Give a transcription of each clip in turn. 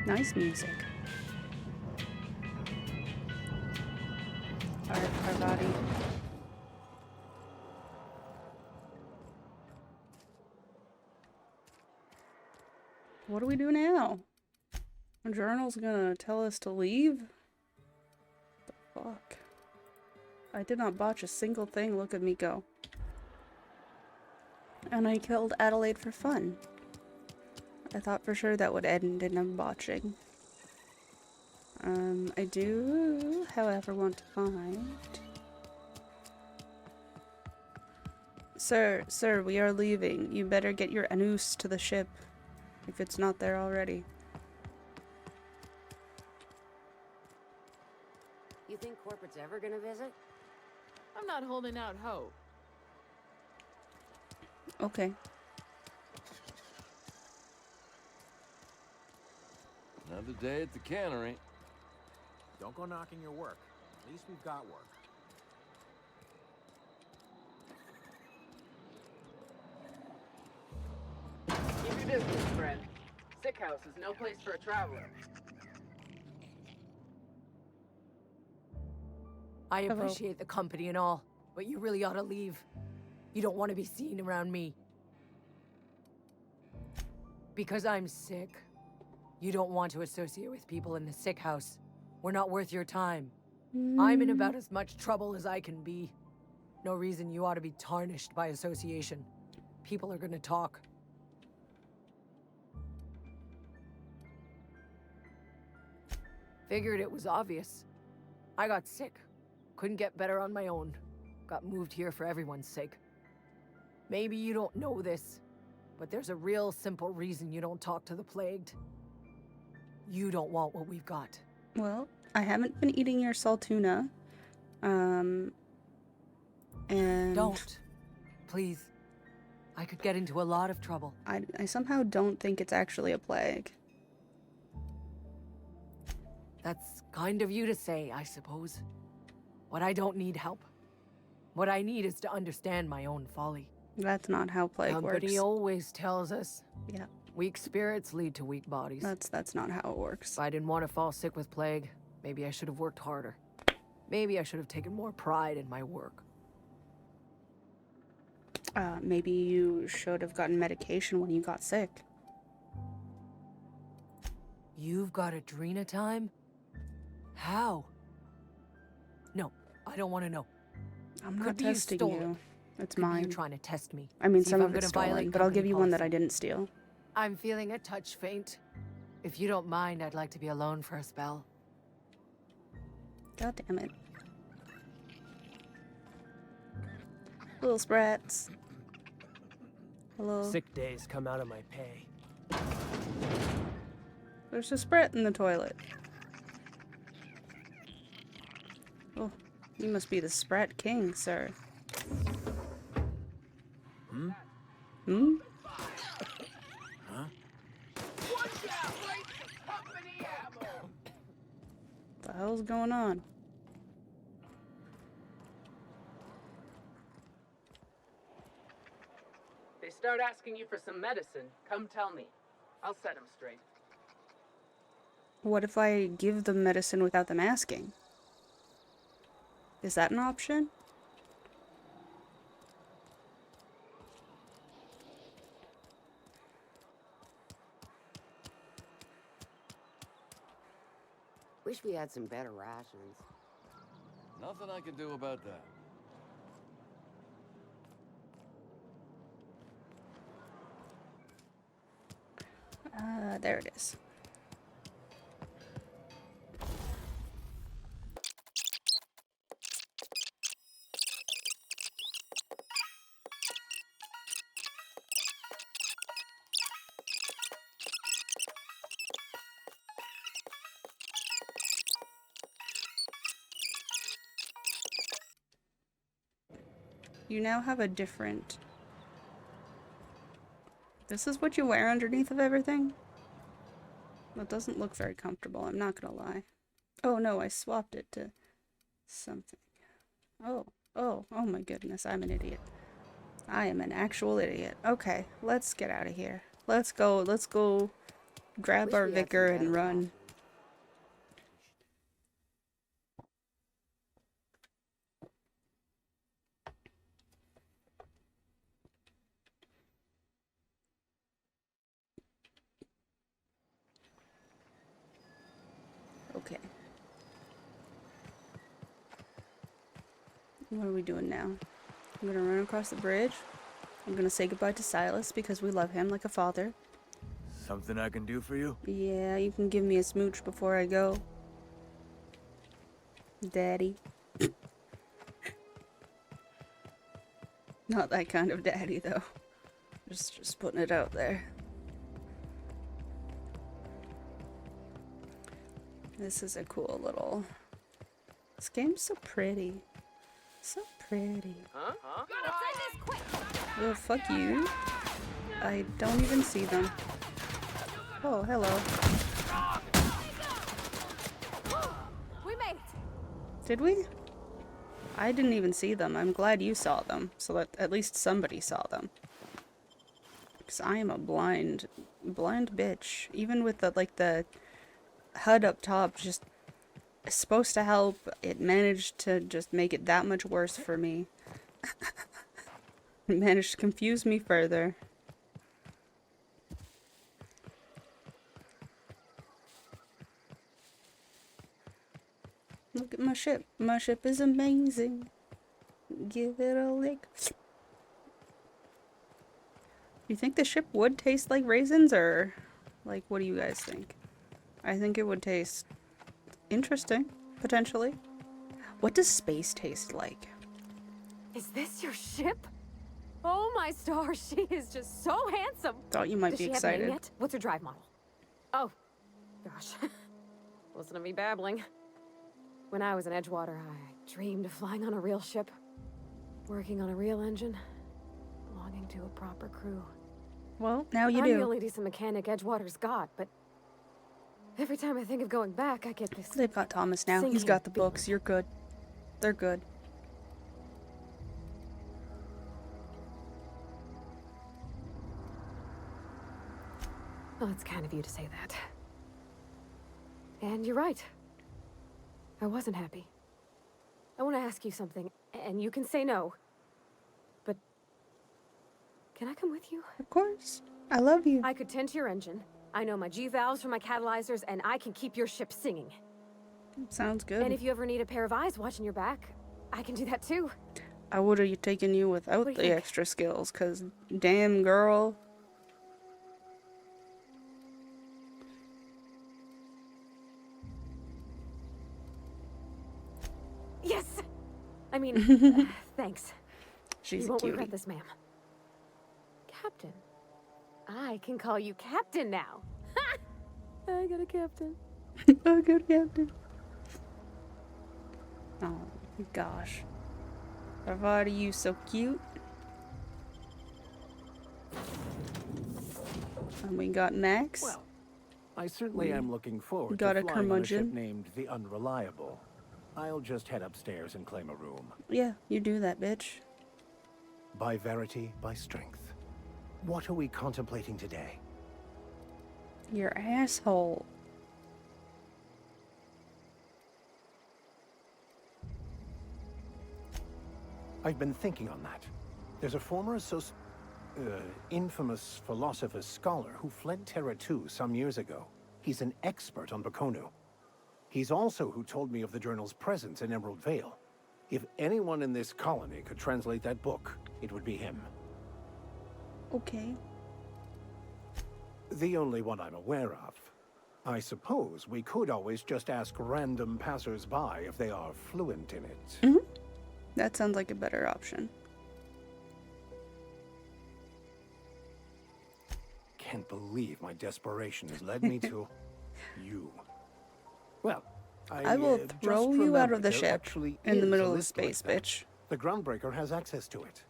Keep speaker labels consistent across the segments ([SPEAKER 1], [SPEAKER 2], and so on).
[SPEAKER 1] Nice music. Our body. What do we do now? The journal's gonna tell us to leave? The fuck? I did not botch a single thing. Look at me go. And I killed Adelaide for fun. I thought for sure that would end in a botching. I do, however, want to find... Sir, we are leaving. You better get your anus to the ship, if it's not there already.
[SPEAKER 2] You think corporate's ever gonna visit?
[SPEAKER 3] I'm not holding out hope.
[SPEAKER 1] Okay.
[SPEAKER 4] Another day at the cannery.
[SPEAKER 5] Don't go knocking your work. At least we've got work.
[SPEAKER 3] Keep your distance, friend. Sick house is no place for a traveler.
[SPEAKER 2] I appreciate the company and all, but you really ought to leave. You don't want to be seen around me. Because I'm sick. You don't want to associate with people in the sick house. We're not worth your time. I'm in about as much trouble as I can be. No reason you ought to be tarnished by association. People are gonna talk. Figured it was obvious. I got sick. Couldn't get better on my own. Got moved here for everyone's sake. Maybe you don't know this, but there's a real simple reason you don't talk to the plagued. You don't want what we've got.
[SPEAKER 1] Well, I haven't been eating your saltuna. And...
[SPEAKER 2] Don't. Please. I could get into a lot of trouble.
[SPEAKER 1] I somehow don't think it's actually a plague.
[SPEAKER 2] That's kind of you to say, I suppose. But I don't need help. What I need is to understand my own folly.
[SPEAKER 1] That's not how plague
[SPEAKER 2] Company
[SPEAKER 1] works.
[SPEAKER 2] always tells us.
[SPEAKER 1] Yeah.
[SPEAKER 2] Weak spirits lead to weak bodies.
[SPEAKER 1] That's not how it works.
[SPEAKER 2] If I didn't want to fall sick with plague, maybe I should have worked harder. Maybe I should have taken more pride in my work.
[SPEAKER 1] Maybe you should have gotten medication when you got sick.
[SPEAKER 2] You've got adrena time? How? No, I don't want to know.
[SPEAKER 1] I'm not
[SPEAKER 2] Could be you
[SPEAKER 1] testing
[SPEAKER 2] stole
[SPEAKER 1] you. It's
[SPEAKER 2] Could be
[SPEAKER 1] mine.
[SPEAKER 2] you trying to test me.
[SPEAKER 1] I mean,
[SPEAKER 2] See
[SPEAKER 1] some
[SPEAKER 2] if
[SPEAKER 1] of
[SPEAKER 2] I'm
[SPEAKER 1] it's
[SPEAKER 2] gonna
[SPEAKER 1] stolen,
[SPEAKER 2] violate
[SPEAKER 1] but I'll give
[SPEAKER 2] company
[SPEAKER 1] you one that I
[SPEAKER 2] policy.
[SPEAKER 1] didn't steal.
[SPEAKER 2] I'm feeling a touch faint. If you don't mind, I'd like to be alone for a spell.
[SPEAKER 1] God damn it. Little sprats. Hello.
[SPEAKER 6] Sick days come out of my pay.
[SPEAKER 1] There's a sprat in the toilet. Oh, you must be the sprat king, sir.
[SPEAKER 5] Hmm?
[SPEAKER 1] Hmm?
[SPEAKER 5] Huh?
[SPEAKER 1] What the hell's going on?
[SPEAKER 3] They start asking you for some medicine, come tell me. I'll set them straight.
[SPEAKER 1] What if I give them medicine without them asking? Is that an option?
[SPEAKER 2] Wish we had some better rations.
[SPEAKER 4] Nothing I can do about that.
[SPEAKER 1] There it is. You now have a different... This is what you wear underneath of everything? That doesn't look very comfortable, I'm not gonna lie. Oh no, I swapped it to something. Oh my goodness, I'm an idiot. I am an actual idiot. Okay, let's get out of here. Let's go grab
[SPEAKER 2] Wish
[SPEAKER 1] our
[SPEAKER 2] we had some
[SPEAKER 1] vicar and
[SPEAKER 2] time.
[SPEAKER 1] run. Okay. What are we doing now? I'm gonna run across the bridge. I'm gonna say goodbye to Silas because we love him like a father.
[SPEAKER 5] Something I can do for you?
[SPEAKER 1] Yeah, you can give me a smooch before I go. Daddy. Not that kind of daddy, though. Just putting it out there. This is a cool little... This game's so pretty. So pretty. Oh, fuck you. I don't even see them. Oh, hello.
[SPEAKER 2] We made it.
[SPEAKER 1] Did we? I didn't even see them. I'm glad you saw them, so that at least somebody saw them. Because I am a blind bitch. Even with the HUD up top, just supposed to help, it managed to just make it that much worse for me. It managed to confuse me further. Look at my ship. My ship is amazing. Give it a lick. You think the ship would taste like raisins, or like, what do you guys think? I think it would taste interesting, potentially. What does space taste like?
[SPEAKER 7] Is this your ship? Oh my stars, she is just so handsome.
[SPEAKER 1] Thought you might
[SPEAKER 7] Does
[SPEAKER 1] be
[SPEAKER 7] she have a name
[SPEAKER 1] excited.
[SPEAKER 7] yet? What's her drive model? Oh, gosh. Listen to me babbling. When I was in Edgewater, I dreamed of flying on a real ship, working on a real engine, belonging to a proper crew.
[SPEAKER 1] Well, now you
[SPEAKER 7] I'm the
[SPEAKER 1] do.
[SPEAKER 7] only decent mechanic Edgewater's got, but every time I think of going back, I get this.
[SPEAKER 1] They've got Thomas now. He's
[SPEAKER 7] Singing
[SPEAKER 1] got the
[SPEAKER 7] beat.
[SPEAKER 1] books. You're good. They're good.
[SPEAKER 7] Well, it's kind of you to say that. And you're right. I wasn't happy. I want to ask you something, and you can say no. But can I come with you?
[SPEAKER 1] Of course. I love you.
[SPEAKER 7] I could tend to your engine. I know my G-valves from my catalyzers, and I can keep your ship singing.
[SPEAKER 1] Sounds good.
[SPEAKER 7] And if you ever need a pair of eyes watching your back, I can do that too.
[SPEAKER 1] I would have taken you without
[SPEAKER 7] What do
[SPEAKER 1] the
[SPEAKER 7] you think?
[SPEAKER 1] extra skills, cause damn girl.
[SPEAKER 7] Yes! I mean, thanks.
[SPEAKER 1] She's
[SPEAKER 7] You
[SPEAKER 1] a
[SPEAKER 7] won't
[SPEAKER 1] cutie.
[SPEAKER 7] regret this, ma'am. Captain. I can call you Captain now. Ha! I got a captain.
[SPEAKER 1] Oh, good captain. Oh gosh. Are you so cute? And we got Max.
[SPEAKER 5] Well, I certainly am looking forward
[SPEAKER 1] got
[SPEAKER 5] to
[SPEAKER 1] a
[SPEAKER 5] flying on a ship
[SPEAKER 1] curmudgeon.
[SPEAKER 5] named the Unreliable. I'll just head upstairs and claim a room.
[SPEAKER 1] Yeah, you do that, bitch.
[SPEAKER 5] By verity, by strength. What are we contemplating today?
[SPEAKER 1] Your asshole.
[SPEAKER 5] I've been thinking on that. There's a former infamous philosopher scholar who fled Terra 2 some years ago. He's an expert on Bakonu. He's also who told me of the journal's presence in Emerald Vale. If anyone in this colony could translate that book, it would be him.
[SPEAKER 1] Okay.
[SPEAKER 5] The only one I'm aware of. I suppose we could always just ask random passers-by if they are fluent in it.
[SPEAKER 1] That sounds like a better option.
[SPEAKER 5] Can't believe my desperation has led me to you. Well,
[SPEAKER 1] I will
[SPEAKER 5] just
[SPEAKER 1] throw you out of
[SPEAKER 5] remembered
[SPEAKER 1] the
[SPEAKER 5] there
[SPEAKER 1] ship
[SPEAKER 5] actually
[SPEAKER 1] in the
[SPEAKER 5] is a
[SPEAKER 1] middle of
[SPEAKER 5] list like
[SPEAKER 1] space,
[SPEAKER 5] that.
[SPEAKER 1] bitch.
[SPEAKER 5] The Groundbreaker has access to it.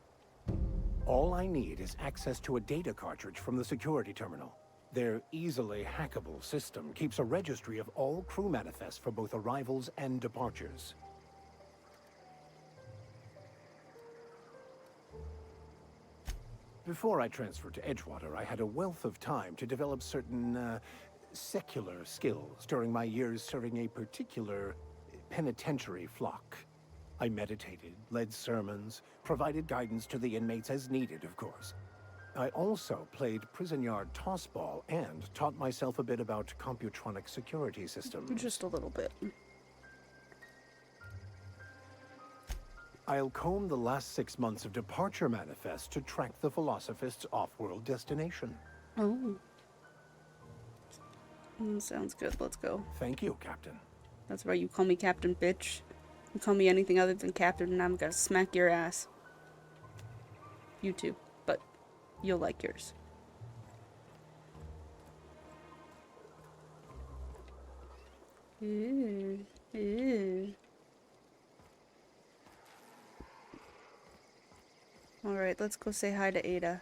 [SPEAKER 5] All I need is access to a data cartridge from the security terminal. Their easily hackable system keeps a registry of all crew manifests for both arrivals and departures. Before I transferred to Edgewater, I had a wealth of time to develop certain secular skills during my years serving a particular penitentiary flock. I meditated, led sermons, provided guidance to the inmates as needed, of course. I also played prison yard tossball and taught myself a bit about computronic security systems.
[SPEAKER 1] Just a little bit.
[SPEAKER 5] I'll comb the last 6 months of departure manifest to track the Philosophist's off-world destination.
[SPEAKER 1] Oh. Sounds good. Let's go.
[SPEAKER 5] Thank you, Captain.
[SPEAKER 1] That's right. You call me Captain, bitch. You call me anything other than Captain, and I'm gonna smack your ass. You too, but you'll like yours. Ew. Ew. Alright, let's go say hi to Ada.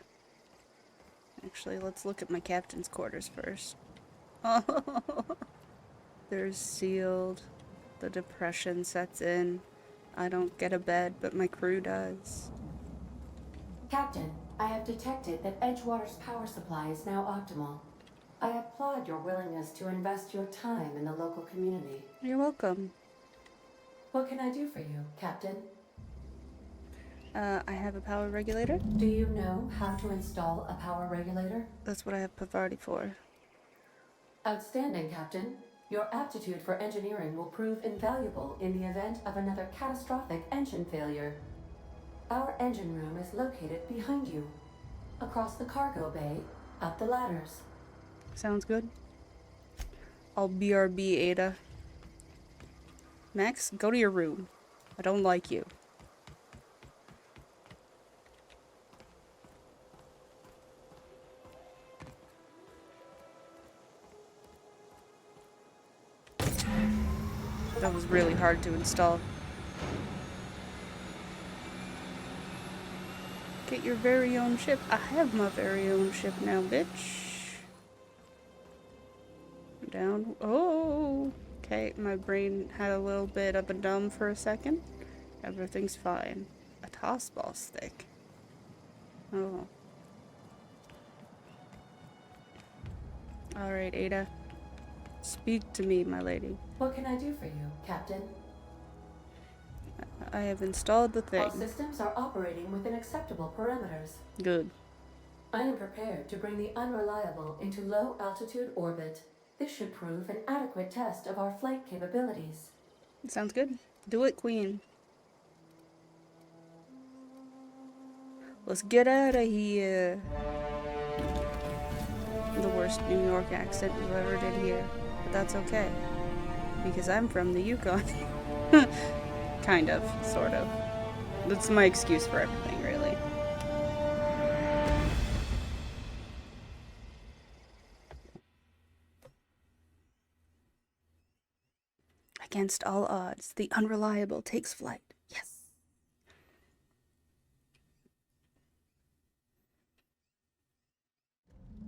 [SPEAKER 1] Actually, let's look at my captain's quarters first. Oh, they're sealed. The depression sets in. I don't get a bed, but my crew does.
[SPEAKER 8] Captain, I have detected that Edgewater's power supply is now optimal. I applaud your willingness to invest your time in the local community.
[SPEAKER 1] You're welcome.
[SPEAKER 8] What can I do for you, Captain?
[SPEAKER 1] I have a power regulator.
[SPEAKER 8] Do you know how to install a power regulator?
[SPEAKER 1] That's what I have Pavarti for.
[SPEAKER 8] Outstanding, Captain. Your aptitude for engineering will prove invaluable in the event of another catastrophic engine failure. Our engine room is located behind you, across the cargo bay, up the ladders.
[SPEAKER 1] Sounds good. I'll BRB Ada. Max, go to your room. I don't like you. That was really hard to install. Get your very own ship. I have my very own ship now, bitch. Down. Oh, okay. My brain had a little bit of a dumb for a second. Everything's fine. A tossball stick. Oh. Alright, Ada. Speak to me, my lady.
[SPEAKER 8] What can I do for you, Captain?
[SPEAKER 1] I have installed the
[SPEAKER 8] All
[SPEAKER 1] thing.
[SPEAKER 8] systems are operating within acceptable parameters.
[SPEAKER 1] Good.
[SPEAKER 8] I am prepared to bring the unreliable into low-altitude orbit. This should prove an adequate test of our flight capabilities.
[SPEAKER 1] Sounds good. Do it, Queen. Let's get out of here. The worst New York accent you ever did hear. But that's okay. Because I'm from the Yukon. Kind of. Sort of. That's my excuse for everything, really. Against all odds, the unreliable takes flight. Yes.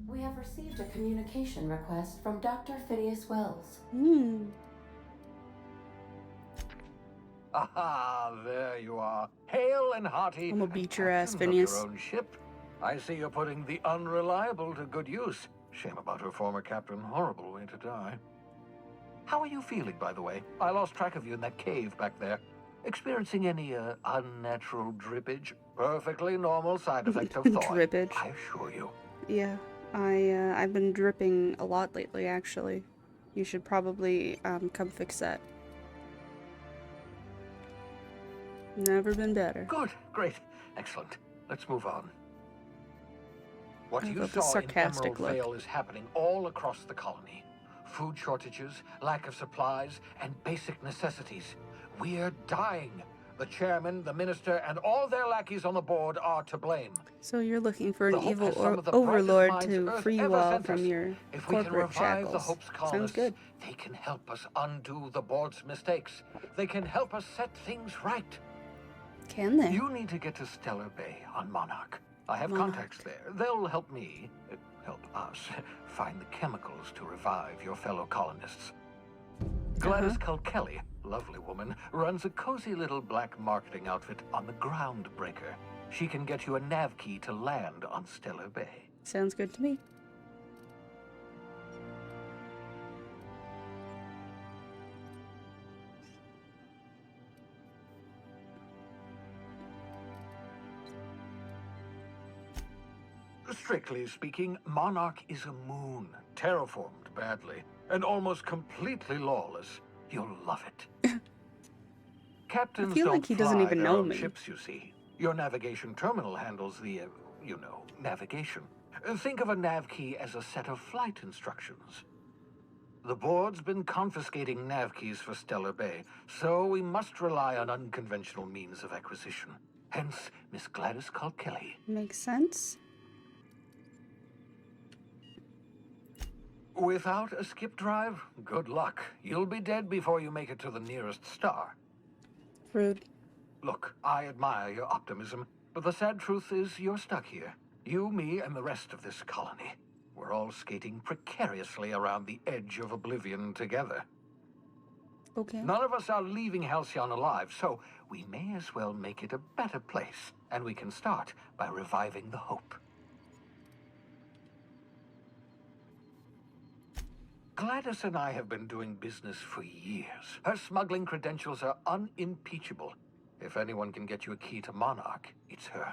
[SPEAKER 8] We have received a communication request from Dr. Phineas Wells.
[SPEAKER 5] Aha, there you are. Hail and hearty.
[SPEAKER 1] I'm gonna beat your ass,
[SPEAKER 5] captains of
[SPEAKER 1] Phineas.
[SPEAKER 5] Your own ship. I see you're putting the unreliable to good use. Shame about her former captain. Horrible way to die. How are you feeling, by the way? I lost track of you in that cave back there. Experiencing any unnatural drippage? Perfectly normal side effect of thawing.
[SPEAKER 1] Drippage.
[SPEAKER 5] I assure you.
[SPEAKER 1] Yeah, I've been dripping a lot lately, actually. You should probably come fix that. Never been better.
[SPEAKER 5] Good, great, excellent. Let's move on. What
[SPEAKER 1] I
[SPEAKER 5] you
[SPEAKER 1] love the
[SPEAKER 5] saw in
[SPEAKER 1] sarcastic
[SPEAKER 5] Emerald
[SPEAKER 1] look.
[SPEAKER 5] Vale is happening all across the colony. Food shortages, lack of supplies, and basic necessities. We're dying. The chairman, the minister, and all their lackeys on the board are to blame.
[SPEAKER 1] So you're looking for
[SPEAKER 5] The
[SPEAKER 1] an
[SPEAKER 5] Hope
[SPEAKER 1] evil
[SPEAKER 5] has some of the
[SPEAKER 1] overlord
[SPEAKER 5] brightest
[SPEAKER 1] to
[SPEAKER 5] minds
[SPEAKER 1] free
[SPEAKER 5] Earth
[SPEAKER 1] you
[SPEAKER 5] ever
[SPEAKER 1] all
[SPEAKER 5] sent
[SPEAKER 1] from
[SPEAKER 5] us.
[SPEAKER 1] your
[SPEAKER 5] If we can
[SPEAKER 1] corporate
[SPEAKER 5] revive the
[SPEAKER 1] shackles.
[SPEAKER 5] Hope's
[SPEAKER 1] Sounds
[SPEAKER 5] colonists,
[SPEAKER 1] good.
[SPEAKER 5] they can help us undo the board's mistakes. They can help us set things right.
[SPEAKER 1] Can they?
[SPEAKER 5] You need to get to Stellar Bay on Monarch. I have
[SPEAKER 1] Monarch.
[SPEAKER 5] contacts there. They'll help me, help us, find the chemicals to revive your fellow colonists. Gladys Culkelly, lovely woman, runs a cozy little black marketing outfit on the Groundbreaker. She can get you a nav key to land on Stellar Bay.
[SPEAKER 1] Sounds good to me.
[SPEAKER 5] Strictly speaking, Monarch is a moon, terraformed badly, and almost completely lawless. You'll love it. Captains
[SPEAKER 1] feel
[SPEAKER 5] don't
[SPEAKER 1] like he doesn't
[SPEAKER 5] fly
[SPEAKER 1] even
[SPEAKER 5] their
[SPEAKER 1] know
[SPEAKER 5] own
[SPEAKER 1] me.
[SPEAKER 5] ships, you see. Your navigation terminal handles the, navigation. Think of a nav key as a set of flight instructions. The board's been confiscating nav keys for Stellar Bay, so we must rely on unconventional means of acquisition. Hence, Miss Gladys called Kelly.
[SPEAKER 1] Makes sense.
[SPEAKER 5] Without a skip drive, good luck. You'll be dead before you make it to the nearest star.
[SPEAKER 1] Rude.
[SPEAKER 5] Look, I admire your optimism, but the sad truth is you're stuck here. You, me, and the rest of this colony. We're all skating precariously around the edge of oblivion together.
[SPEAKER 1] Okay.
[SPEAKER 5] None of us are leaving Halcyon alive, so we may as well make it a better place. And we can start by reviving the hope. Gladys and I have been doing business for years. Her smuggling credentials are unimpeachable. If anyone can get you a key to Monarch, it's her.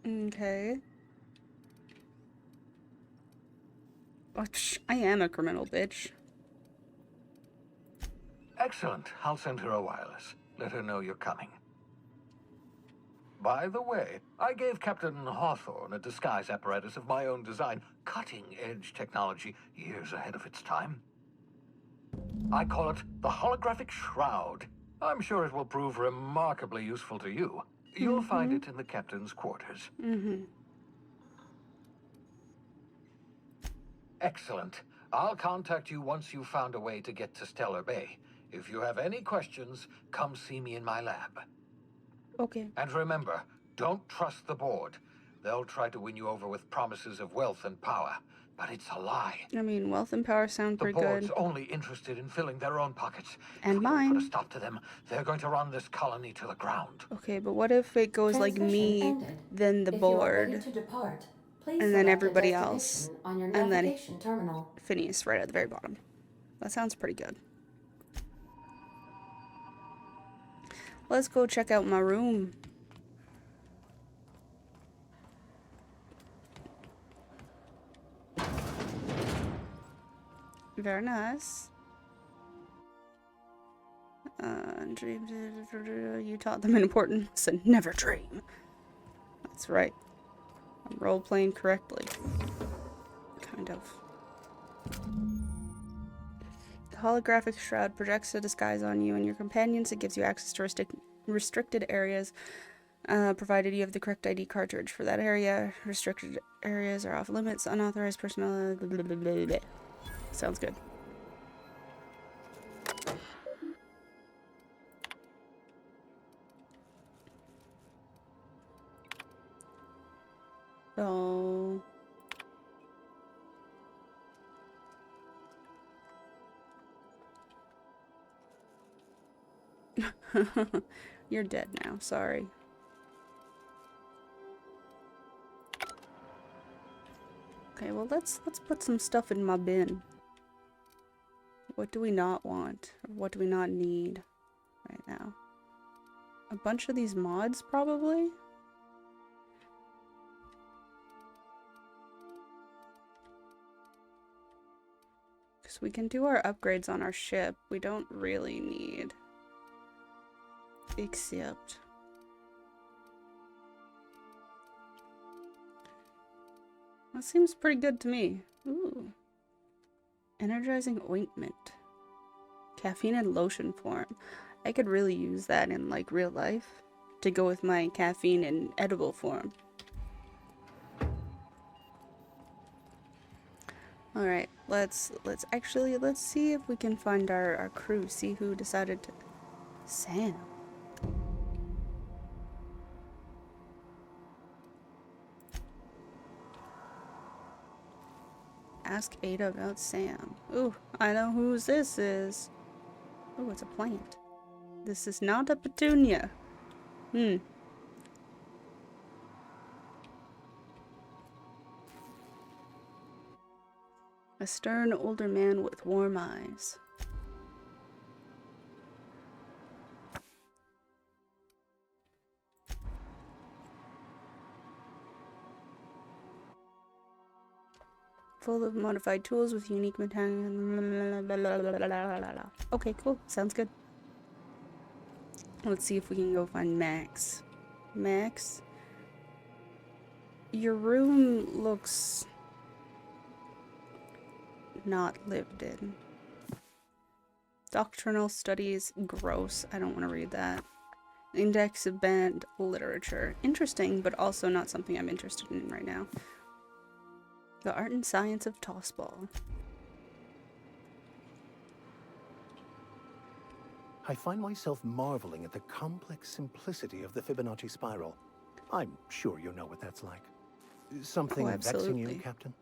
[SPEAKER 1] Okay. Oh, I am a criminal, bitch.
[SPEAKER 5] Excellent. I'll send her a wireless. Let her know you're coming. By the way, I gave Captain Hawthorne a disguise apparatus of my own design, cutting-edge technology years ahead of its time. I call it the holographic shroud. I'm sure it will prove remarkably useful to you. You'll find it in the captain's quarters. Excellent. I'll contact you once you've found a way to get to Stellar Bay. If you have any questions, come see me in my lab.
[SPEAKER 1] Okay.
[SPEAKER 5] And remember, don't trust the board. They'll try to win you over with promises of wealth and power, but it's a lie.
[SPEAKER 1] I mean, wealth and power sound
[SPEAKER 5] The
[SPEAKER 1] pretty
[SPEAKER 5] board's
[SPEAKER 1] good.
[SPEAKER 5] only interested in filling their own pockets.
[SPEAKER 1] And
[SPEAKER 5] If we don't put a
[SPEAKER 1] mine.
[SPEAKER 5] stop to them, they're going to run this colony to the ground.
[SPEAKER 1] Okay, but what if it goes like
[SPEAKER 8] Transmission
[SPEAKER 1] me,
[SPEAKER 8] ended.
[SPEAKER 1] then the
[SPEAKER 8] If you are ready
[SPEAKER 1] board,
[SPEAKER 8] to depart, please
[SPEAKER 1] and then
[SPEAKER 8] select a
[SPEAKER 1] everybody else,
[SPEAKER 8] destination on your
[SPEAKER 1] and then
[SPEAKER 8] navigation terminal.
[SPEAKER 1] Phineas right at the very bottom? That sounds pretty good. Let's go check out my room. Very nice. Dream. You taught them an important lesson. Never dream. That's right. I'm role-playing correctly. Kind of. The holographic shroud projects a disguise on you and your companions. It gives you access to restricted areas, provided you have the correct ID cartridge for that area. Restricted areas are off limits. Unauthorized personnel. Blah, blah, blah, blah, blah. Sounds good. So... You're dead now, sorry. Okay, well let's put some stuff in my bin. What do we not want? Or what do we not need right now? A bunch of these mods, probably? Because we can do our upgrades on our ship. We don't really need... Except... That seems pretty good to me. Ooh. Energizing ointment. Caffeine and lotion form. I could really use that in, like, real life. To go with my caffeine in edible form. Alright, let's see if we can find our crew. See who decided to... Sam. Ask Ada about Sam. Ooh, I know whose this is. Ooh, it's a plant. This is not a petunia. A stern older man with warm eyes. full of modified tools with unique mechanics. Okay, cool. Sounds good. Let's see if we can go find Max. Max? Your room looks not lived in. Doctrinal studies, gross. I don't want to read that. Index of banned literature. Interesting, but also not something I'm interested in right now. The art and science of tossball.
[SPEAKER 5] I find myself marveling at the complex simplicity of the Fibonacci spiral. I'm sure you know what that's like. Something vexing you,
[SPEAKER 1] absolutely.
[SPEAKER 5] Captain?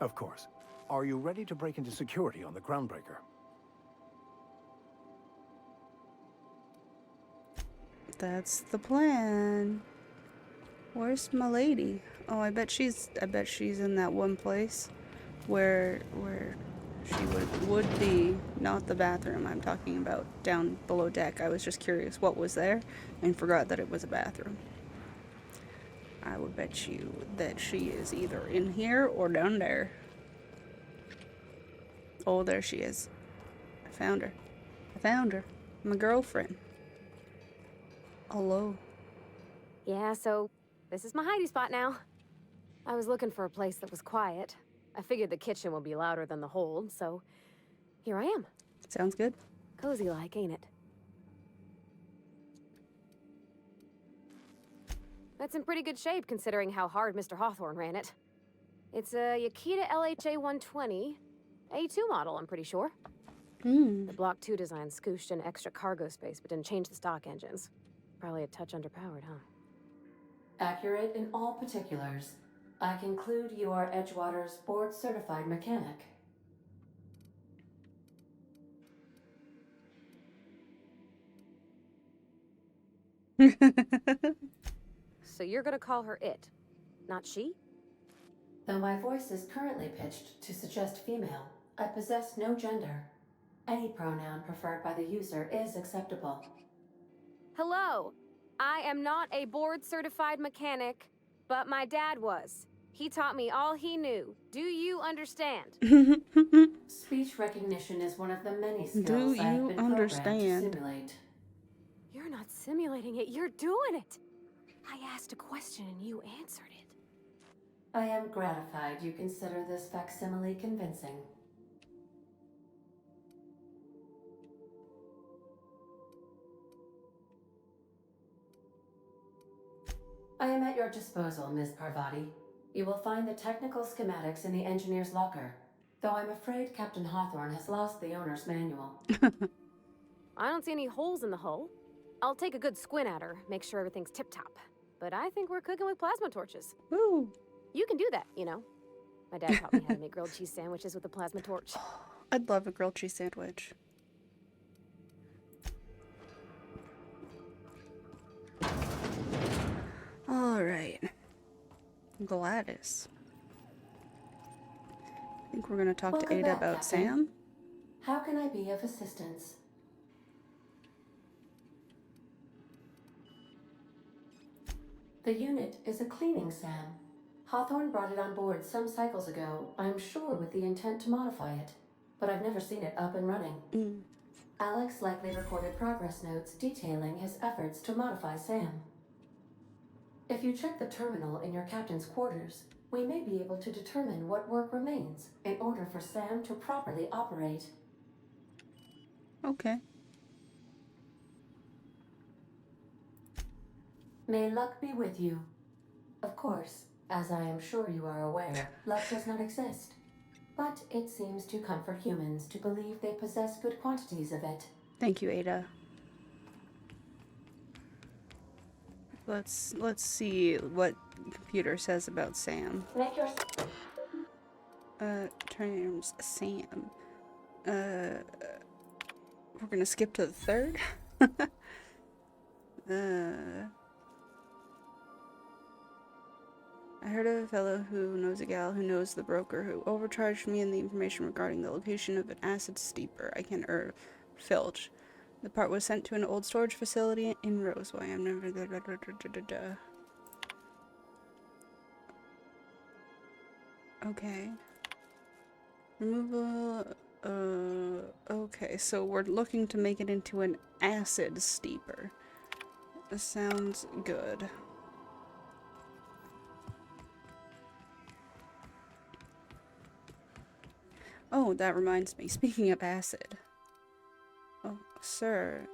[SPEAKER 5] Of course. Are you ready to break into security on the Groundbreaker?
[SPEAKER 1] That's the plan. Where's my lady? Oh, I bet she's in that one place where she would be, not the bathroom I'm talking about, down below deck. I was just curious what was there and forgot that it was a bathroom. I would bet you that she is either in here or down there. Oh, there she is. I found her. I found her. My girlfriend. Hello.
[SPEAKER 7] Yeah, so this is my hidey spot now. I was looking for a place that was quiet. I figured the kitchen would be louder than the hold, so here I am.
[SPEAKER 1] Sounds good.
[SPEAKER 7] Cozy like, ain't it? That's in pretty good shape considering how hard Mr. Hawthorne ran it. It's a Yakita LHA 120, A2 model, I'm pretty sure. The Block 2 design scooshed in extra cargo space but didn't change the stock engines. Probably a touch underpowered, huh?
[SPEAKER 8] Accurate in all particulars. I conclude you are Edgewater's board-certified mechanic.
[SPEAKER 7] So you're gonna call her it, not she?
[SPEAKER 8] Though my voice is currently pitched to suggest female, I possess no gender. Any pronoun preferred by the user is acceptable.
[SPEAKER 7] Hello! I am not a board-certified mechanic, but my dad was. He taught me all he knew. Do you understand?
[SPEAKER 8] Speech recognition is one of the many
[SPEAKER 1] Do
[SPEAKER 8] skills I've
[SPEAKER 1] you
[SPEAKER 8] been programmed to
[SPEAKER 1] understand?
[SPEAKER 8] simulate.
[SPEAKER 7] You're not simulating it, you're doing it! I asked a question and you answered it.
[SPEAKER 8] I am gratified you consider this facsimile convincing. I am at your disposal, Ms. Parvati. You will find the technical schematics in the engineer's locker, though I'm afraid Captain Hawthorne has lost the owner's manual.
[SPEAKER 7] I don't see any holes in the hull. I'll take a good squint at her, make sure everything's tip-top. But I think we're cooking with plasma torches.
[SPEAKER 1] Woo.
[SPEAKER 7] You can do that, you know. My dad taught me how to make grilled cheese sandwiches with a plasma torch.
[SPEAKER 1] I'd love a grilled cheese sandwich. All right. Gladys. I think we're going to talk to
[SPEAKER 8] Welcome
[SPEAKER 1] Ada
[SPEAKER 8] back,
[SPEAKER 1] about
[SPEAKER 8] Captain.
[SPEAKER 1] Sam.
[SPEAKER 8] How can I be of assistance? The unit is a cleaning SAM. Hawthorne brought it on board some cycles ago, I'm sure with the intent to modify it, but I've never seen it up and running. Alex likely recorded progress notes detailing his efforts to modify SAM. If you check the terminal in your captain's quarters, we may be able to determine what work remains in order for SAM to properly operate.
[SPEAKER 1] Okay.
[SPEAKER 8] May luck be with you. Of course, as I am sure you are aware, luck does not exist. But it seems to comfort humans to believe they possess good quantities of it.
[SPEAKER 1] Thank you, Ada. Let's see what computer says about Sam. Terms Sam. We're gonna skip to the third. I heard of a fellow who knows a gal who knows the broker who overcharged me in the information regarding the location of an acid steeper. I can filch. The part was sent to an old storage facility in Roseway. I'm never. Okay. Removal. Okay, so we're looking to make it into an acid steeper. This sounds good. Oh, that reminds me. Speaking of acid. Oh, sir.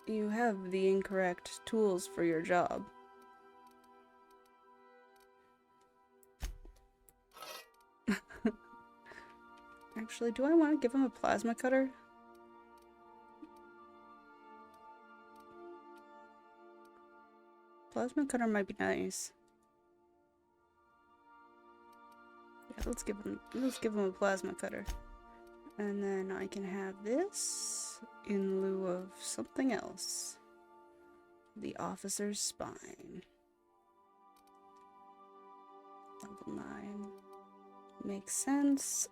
[SPEAKER 1] You have the incorrect tools for your job. Actually, do I want to give him a plasma cutter? Plasma cutter might be nice. Yeah, let's give him a plasma cutter. And then I can have this in lieu of something else. The officer's spine. Level 9. Makes sense.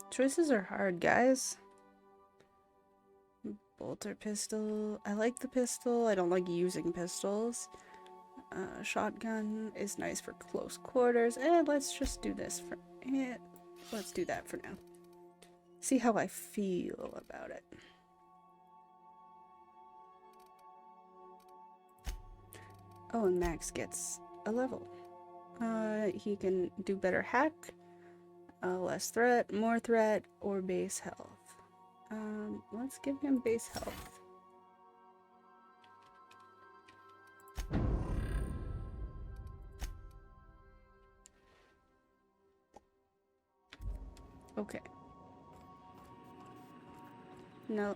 [SPEAKER 1] Choices are hard, guys. Bolter pistol. I like the pistol. I don't like using pistols. Shotgun is nice for close quarters. Let's just do this for... let's do that for now. See how I feel about it. Oh, and Max gets a level. He can do better hack, less threat, more threat, or base health. Let's give him base health. Okay. No.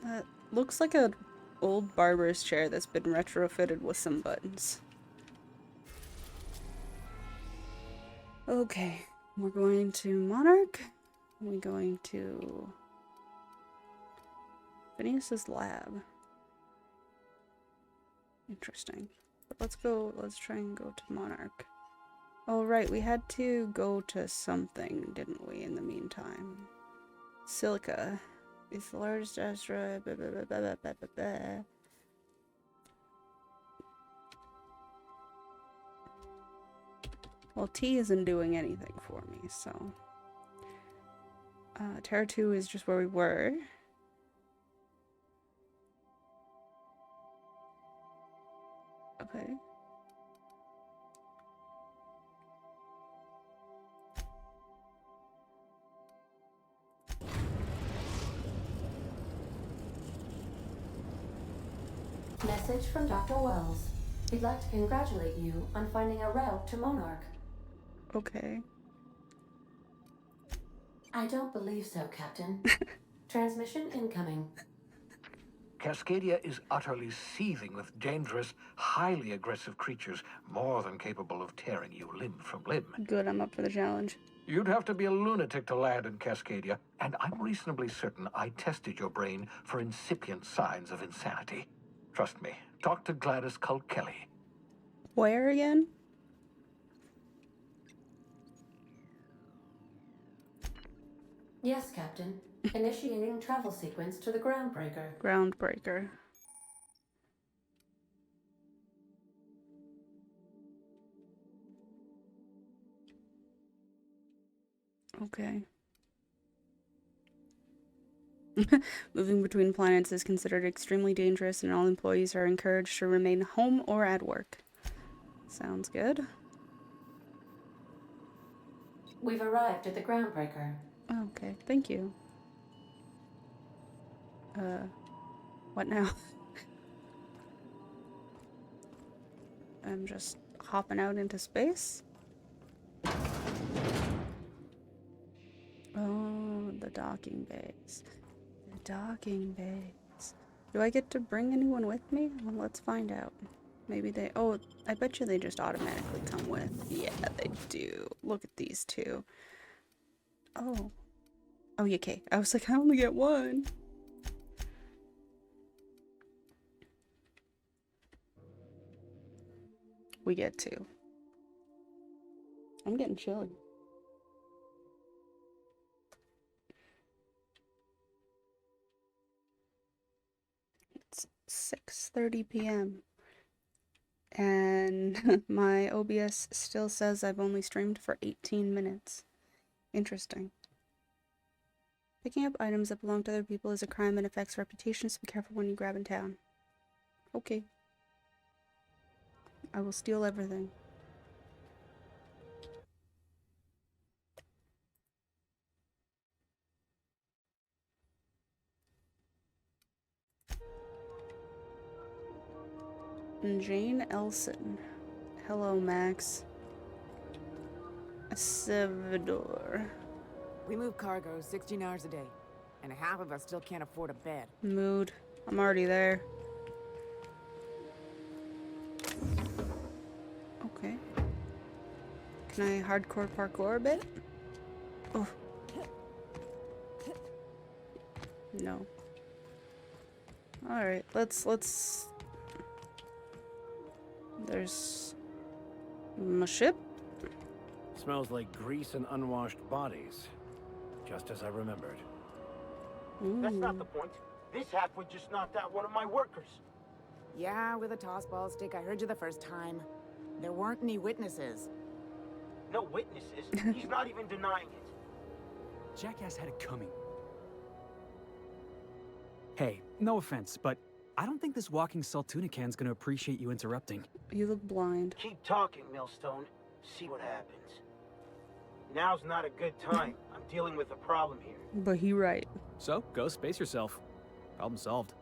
[SPEAKER 1] That looks like an old barber's chair that's been retrofitted with some buttons. Okay, we're going to Monarch. We're going to Phineas's lab. Interesting. But let's try and go to Monarch. Oh right, we had to go to something, didn't we, in the meantime? Silica is the largest asteroid. Blah, blah, blah, blah, blah, blah, blah. Well, T isn't doing anything for me, so... Terra 2 is just where we were. Okay.
[SPEAKER 8] Message from Dr. Wells. He'd like to congratulate you on finding a route to Monarch.
[SPEAKER 1] Okay.
[SPEAKER 8] I don't believe so, Captain. Transmission incoming.
[SPEAKER 5] Cascadia is utterly seething with dangerous, highly aggressive creatures, more than capable of tearing you limb from limb.
[SPEAKER 1] Good, I'm up for the challenge.
[SPEAKER 5] You'd have to be a lunatic to land in Cascadia, and I'm reasonably certain I tested your brain for incipient signs of insanity. Trust me, talk to Gladys Culkelly.
[SPEAKER 1] Where again?
[SPEAKER 8] Yes, Captain. Initiating travel sequence to the Groundbreaker.
[SPEAKER 1] Groundbreaker. Okay. Moving between planets is considered extremely dangerous, and all employees are encouraged to remain home or at work. Sounds good.
[SPEAKER 8] We've arrived at the Groundbreaker.
[SPEAKER 1] Okay, thank you. What now? I'm just hopping out into space? Oh, the docking bays. The docking bays. Do I get to bring anyone with me? Well, let's find out. Maybe they... Oh, I bet you they just automatically come with. Yeah, they do. Look at these two. Oh. Oh, yeah, okay. I was like, I only get one. We get two. I'm getting chilly. It's 6:30 p.m. And my OBS still says I've only streamed for 18 minutes. Interesting. Picking up items that belong to other people is a crime and affects reputations, so be careful when you grab in town. Okay. I will steal everything. Jane Elson. Hello, Max. Salvador.
[SPEAKER 9] We move cargo 16 hours a day, and half of us still can't afford a bed.
[SPEAKER 1] Mood. I'm already there. Okay. Can I hardcore parkour a bit? Oh. No. Alright, let's... There's... my ship?
[SPEAKER 5] Smells like grease and unwashed bodies. Just as I remembered.
[SPEAKER 10] That's not the point. This halfwit just knocked out one of my workers.
[SPEAKER 9] Yeah, with a tossball stick. I heard you the first time. There weren't any witnesses.
[SPEAKER 10] No witnesses. He's not even denying it.
[SPEAKER 11] Jackass had it coming. Hey, no offense, but I don't think this walking Saltuna can's gonna appreciate you interrupting.
[SPEAKER 1] You look blind.
[SPEAKER 10] Keep talking, Millstone. See what happens. Now's not a good time. I'm dealing with a problem here.
[SPEAKER 1] But he right.
[SPEAKER 11] So, go space yourself. Problem solved.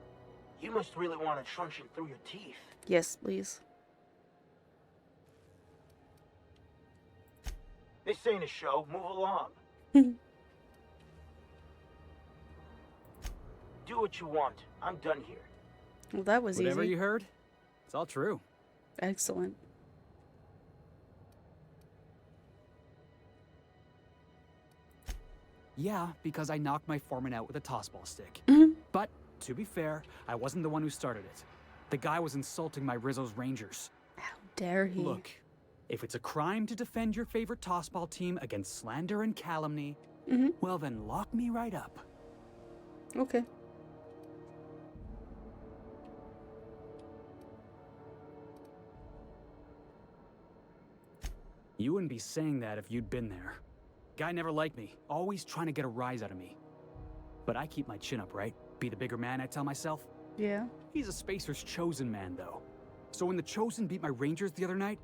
[SPEAKER 10] You must really want a truncheon through your teeth.
[SPEAKER 1] Yes, please.
[SPEAKER 10] This ain't a show. Move along. Do what you want. I'm done here.
[SPEAKER 1] Well, that was
[SPEAKER 11] Whatever
[SPEAKER 1] easy.
[SPEAKER 11] you heard, it's all true.
[SPEAKER 1] Excellent.
[SPEAKER 11] Yeah, because I knocked my foreman out with a tossball stick.
[SPEAKER 1] Mhm.
[SPEAKER 11] But, to be fair, I wasn't the one who started it. The guy was insulting my Rizzo's Rangers.
[SPEAKER 1] How dare he?
[SPEAKER 11] Look, if it's a crime to defend your favorite tossball team against slander and calumny, well then lock me right up.
[SPEAKER 1] Okay.
[SPEAKER 11] You wouldn't be saying that if you'd been there. Guy never liked me, always trying to get a rise out of me. But I keep my chin up, right? Be the bigger man, I tell myself.
[SPEAKER 1] Yeah.
[SPEAKER 11] He's a Spacer's chosen man, though. So when the Chosen beat my Rangers the other night,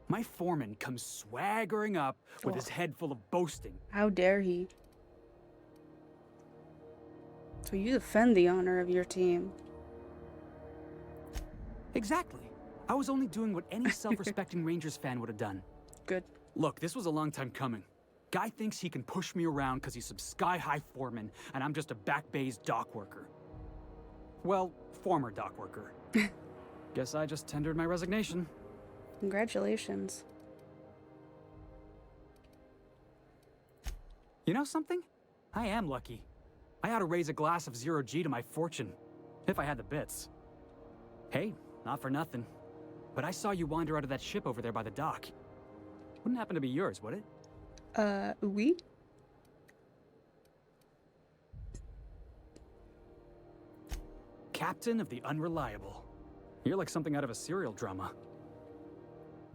[SPEAKER 11] my foreman comes swaggering up with his head full of boasting.
[SPEAKER 1] How dare he? So you defend the honor of your team.
[SPEAKER 11] Exactly. I was only doing what any self-respecting Rangers fan would have done.
[SPEAKER 1] Good.
[SPEAKER 11] Look, this was a long time coming. Guy thinks he can push me around because he's some sky-high foreman, and I'm just a back bay's dock worker. Well, former dock worker. Guess I just tendered my resignation.
[SPEAKER 1] Congratulations.
[SPEAKER 11] You know something? I am lucky. I ought to raise a glass of 0G to my fortune, if I had the bits. Hey, not for nothing, but I saw you wander out of that ship over there by the dock. Wouldn't happen to be yours, would it?
[SPEAKER 1] Oui?
[SPEAKER 11] Captain of the Unreliable. You're like something out of a serial drama.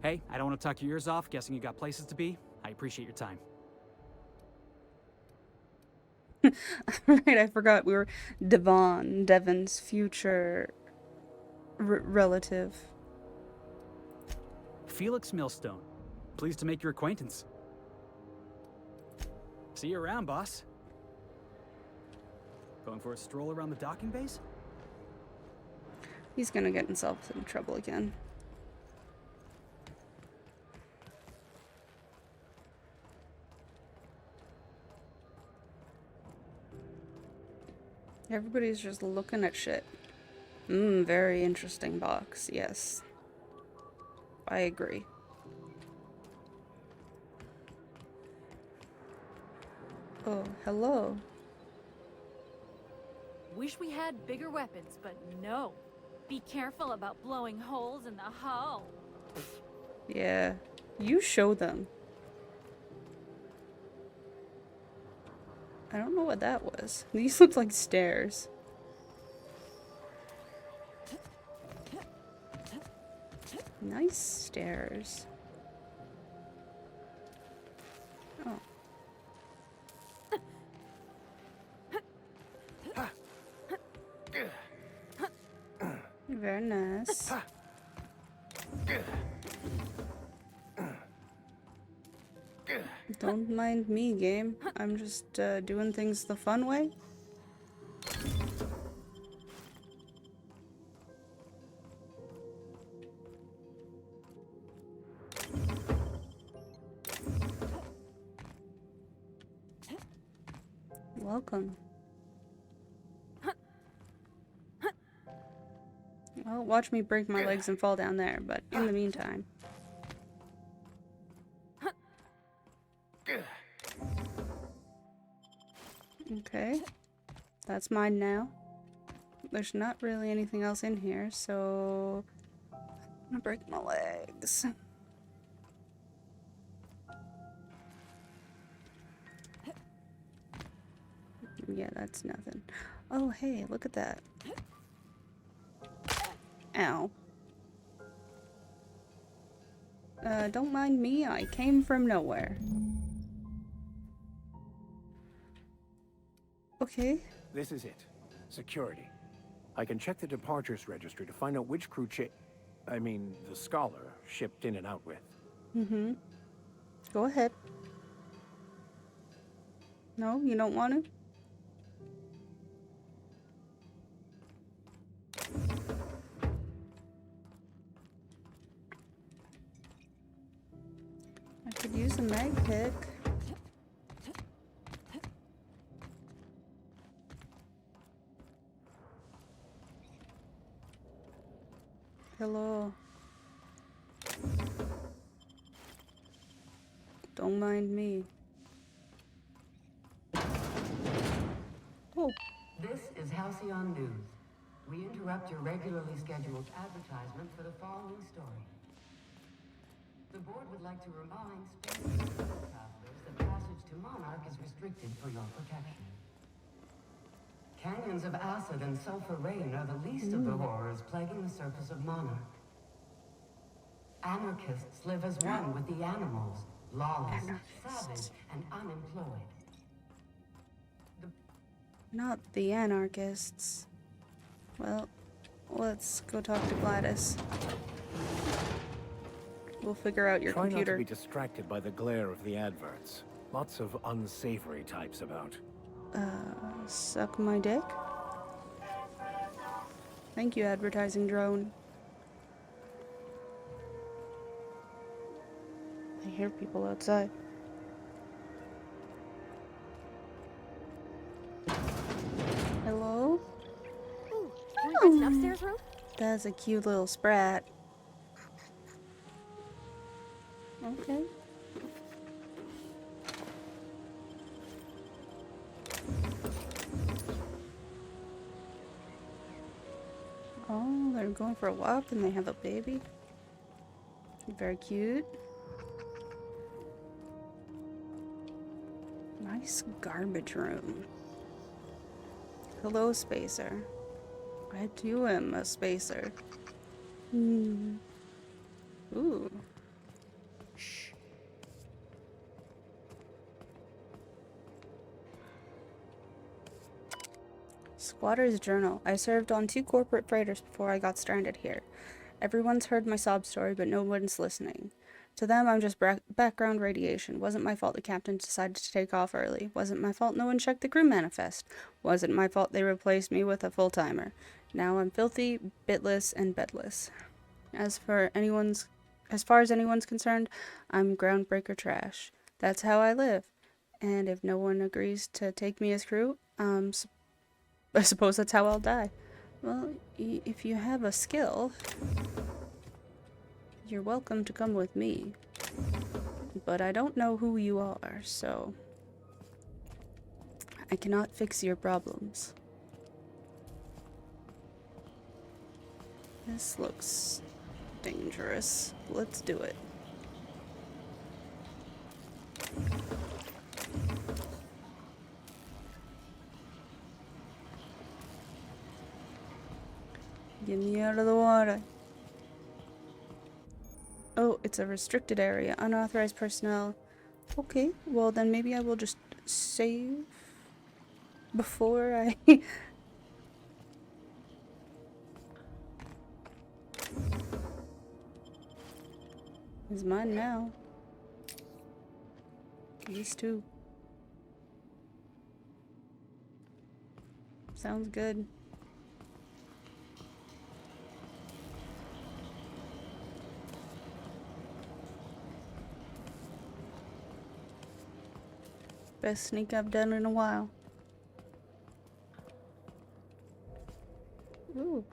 [SPEAKER 11] Hey, I don't want to talk your ears off, guessing you got places to be. I appreciate your time.
[SPEAKER 1] Right, I forgot we were Devon's future relative.
[SPEAKER 11] Felix Millstone. Pleased to make your acquaintance. See you around, boss. Going for a stroll around the docking bays?
[SPEAKER 1] He's gonna get himself in trouble again. Everybody's just looking at shit. Very interesting box, yes. I agree. Oh, hello.
[SPEAKER 12] Wish we had bigger weapons, but no. Be careful about blowing holes in the hull.
[SPEAKER 1] Yeah, you show them. I don't know what that was. These look like stairs. Nice stairs. Oh. Very nice. Don't mind me, game. I'm just doing things the fun way. Welcome. Well, watch me break my legs and fall down there, but in the meantime. Okay. That's mine now. There's not really anything else in here, so I'm gonna break my legs. Yeah, that's nothing. Oh, hey, look at that. Ow. Don't mind me, I came from nowhere. Okay.
[SPEAKER 5] This is it. Security. I can check the departures registry to find out which crew the scholar shipped in and out with.
[SPEAKER 1] Mm-hmm. Go ahead. No, you don't want to? I could use a mag pick. Hello. Don't mind me. Oh.
[SPEAKER 8] This is Halcyon News. We interrupt your regularly scheduled advertisement for the following story. The board would like to remind space travelers that passage to Monarch is restricted for your protection. Canyons of acid and sulfur rain are the least of the horrors plaguing the surface of Monarch. Anarchists live as one with the animals, lawless, savage, and unemployed.
[SPEAKER 1] Not the anarchists. Well, let's go talk to Gladys. We'll figure out your computer.
[SPEAKER 5] Try not to be distracted by the glare of the adverts. Lots of unsavory types about.
[SPEAKER 1] Suck my dick? Thank you, advertising drone. I hear people outside. Hello?
[SPEAKER 7] Ooh, can we rent an upstairs room?
[SPEAKER 1] That's a cute little sprat. Okay. Oh, they're going for a walk and they have a baby. Very cute. Nice garbage room. Hello, Spacer. I too am a spacer. Hmm. Ooh. Shh. Squatter's Journal. I served on 2 corporate freighters before I got stranded here. Everyone's heard my sob story, but no one's listening. To them, I'm just background radiation. Wasn't my fault the captain decided to take off early. Wasn't my fault no one checked the crew manifest. Wasn't my fault they replaced me with a full-timer. Now I'm filthy, bitless, and bedless. As far as anyone's concerned, I'm groundbreaker trash. That's how I live. And if no one agrees to take me as crew, I suppose that's how I'll die. Well, if you have a skill, you're welcome to come with me. But I don't know who you are, so I cannot fix your problems. This looks dangerous. Let's do it. Get me out of the water. Oh, it's a restricted area. Unauthorized personnel. Okay, well then maybe I will just save before I... It's mine now. These two. Sounds good. Best sneak I've done in a while. Ooh.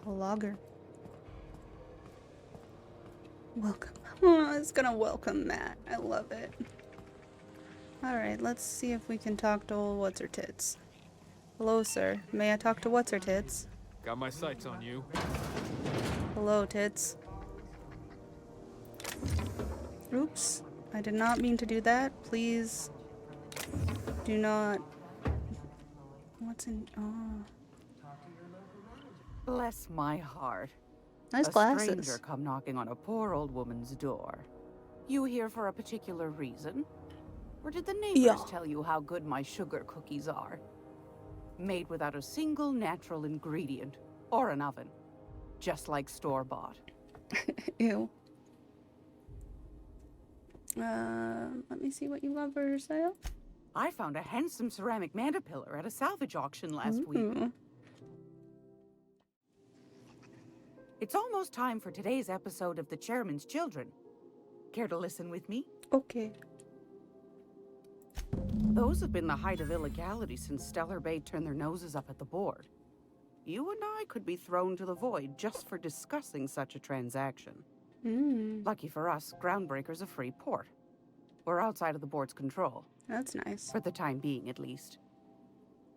[SPEAKER 1] A logger. Welcome. Oh, it's gonna welcome Matt. I love it. Alright, let's see if we can talk to old What's-Her-Tits. Hello, sir. May I talk to What's-Her-Tits?
[SPEAKER 13] Got my sights on you.
[SPEAKER 1] Hello, Tits. Oops. I did not mean to do that. Please do not... What's in... Oh.
[SPEAKER 14] Bless my heart.
[SPEAKER 1] Nice
[SPEAKER 14] a
[SPEAKER 1] glasses.
[SPEAKER 14] stranger come knocking on a poor old woman's door. You here for a particular reason? Or did the neighbors tell you how good my sugar cookies are? Made without a single natural ingredient or an oven. Just like store-bought.
[SPEAKER 1] Ew. Let me see what you got for sale.
[SPEAKER 14] I found a handsome ceramic mandapillar at a salvage auction last week. It's almost time for today's episode of The Chairman's Children. Care to listen with me?
[SPEAKER 1] Okay.
[SPEAKER 14] Those have been the height of illegality since Stellar Bay turned their noses up at the board. You and I could be thrown to the void just for discussing such a transaction. Lucky for us, Groundbreaker's a free port. We're outside of the board's control.
[SPEAKER 1] That's nice.
[SPEAKER 14] For the time being, at least.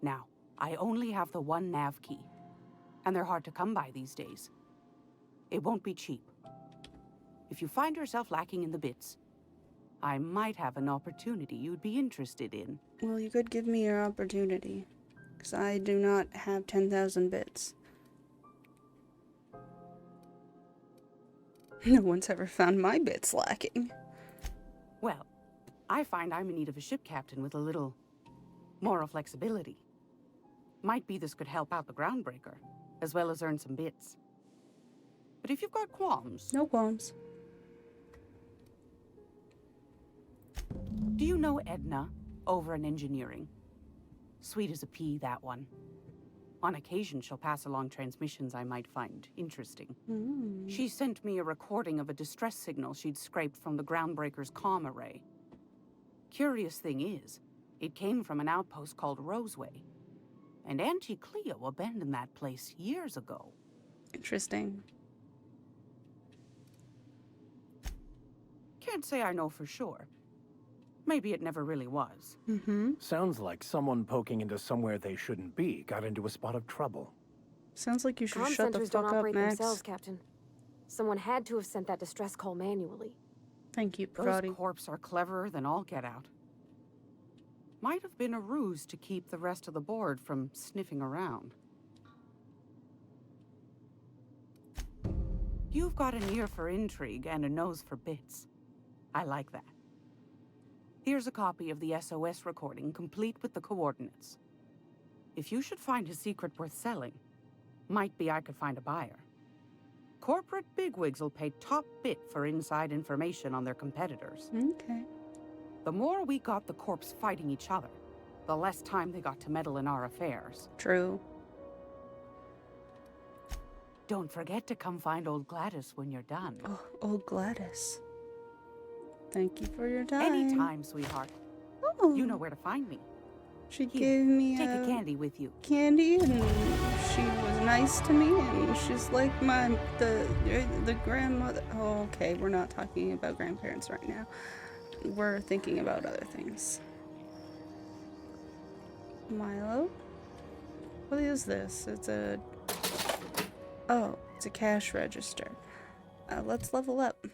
[SPEAKER 14] Now, I only have the one nav key. And they're hard to come by these days. It won't be cheap. If you find yourself lacking in the bits, I might have an opportunity you'd be interested in.
[SPEAKER 1] Well, you could give me your opportunity. Because I do not have 10,000 bits. No one's ever found my bits lacking.
[SPEAKER 14] Well, I find I'm in need of a ship captain with a little moral flexibility. Might be this could help out the Groundbreaker, as well as earn some bits. But if you've got qualms...
[SPEAKER 1] No qualms.
[SPEAKER 14] Do you know Edna, over in engineering? Sweet as a pea, that one. On occasion, she'll pass along transmissions I might find interesting. She sent me a recording of a distress signal she'd scraped from the Groundbreaker's comm array. Curious thing is, it came from an outpost called Roseway. And Auntie Cleo abandoned that place years ago.
[SPEAKER 1] Interesting.
[SPEAKER 14] Can't say I know for sure. Maybe it never really was.
[SPEAKER 5] Sounds like someone poking into somewhere they shouldn't be got into a spot of trouble.
[SPEAKER 1] Sounds like you should
[SPEAKER 7] Comm
[SPEAKER 1] shut the
[SPEAKER 7] centers
[SPEAKER 1] fuck
[SPEAKER 7] don't
[SPEAKER 1] up,
[SPEAKER 7] operate
[SPEAKER 1] Max.
[SPEAKER 7] themselves, Captain. Someone had to have sent that distress call manually.
[SPEAKER 1] Thank you,
[SPEAKER 14] Those
[SPEAKER 1] Prodi.
[SPEAKER 14] corps are cleverer than all get out. Might have been a ruse to keep the rest of the board from sniffing around. You've got an ear for intrigue and a nose for bits. I like that. Here's a copy of the SOS recording, complete with the coordinates. If you should find a secret worth selling, might be I could find a buyer. Corporate bigwigs will pay top bit for inside information on their competitors.
[SPEAKER 1] Okay.
[SPEAKER 14] The more we got the corps fighting each other, the less time they got to meddle in our affairs.
[SPEAKER 1] True.
[SPEAKER 14] Don't forget to come find old Gladys when you're done.
[SPEAKER 1] Oh, old Gladys. Thank you for your time.
[SPEAKER 14] Anytime, sweetheart.
[SPEAKER 1] Oh.
[SPEAKER 14] You know where to find me.
[SPEAKER 1] She
[SPEAKER 14] Here,
[SPEAKER 1] gave me
[SPEAKER 14] take a candy with you.
[SPEAKER 1] Candy, and she was nice to me, and she's like the grandmother. Oh, okay, we're not talking about grandparents right now. We're thinking about other things. Milo? What is this? It's a... Oh, it's a cash register. Let's level up.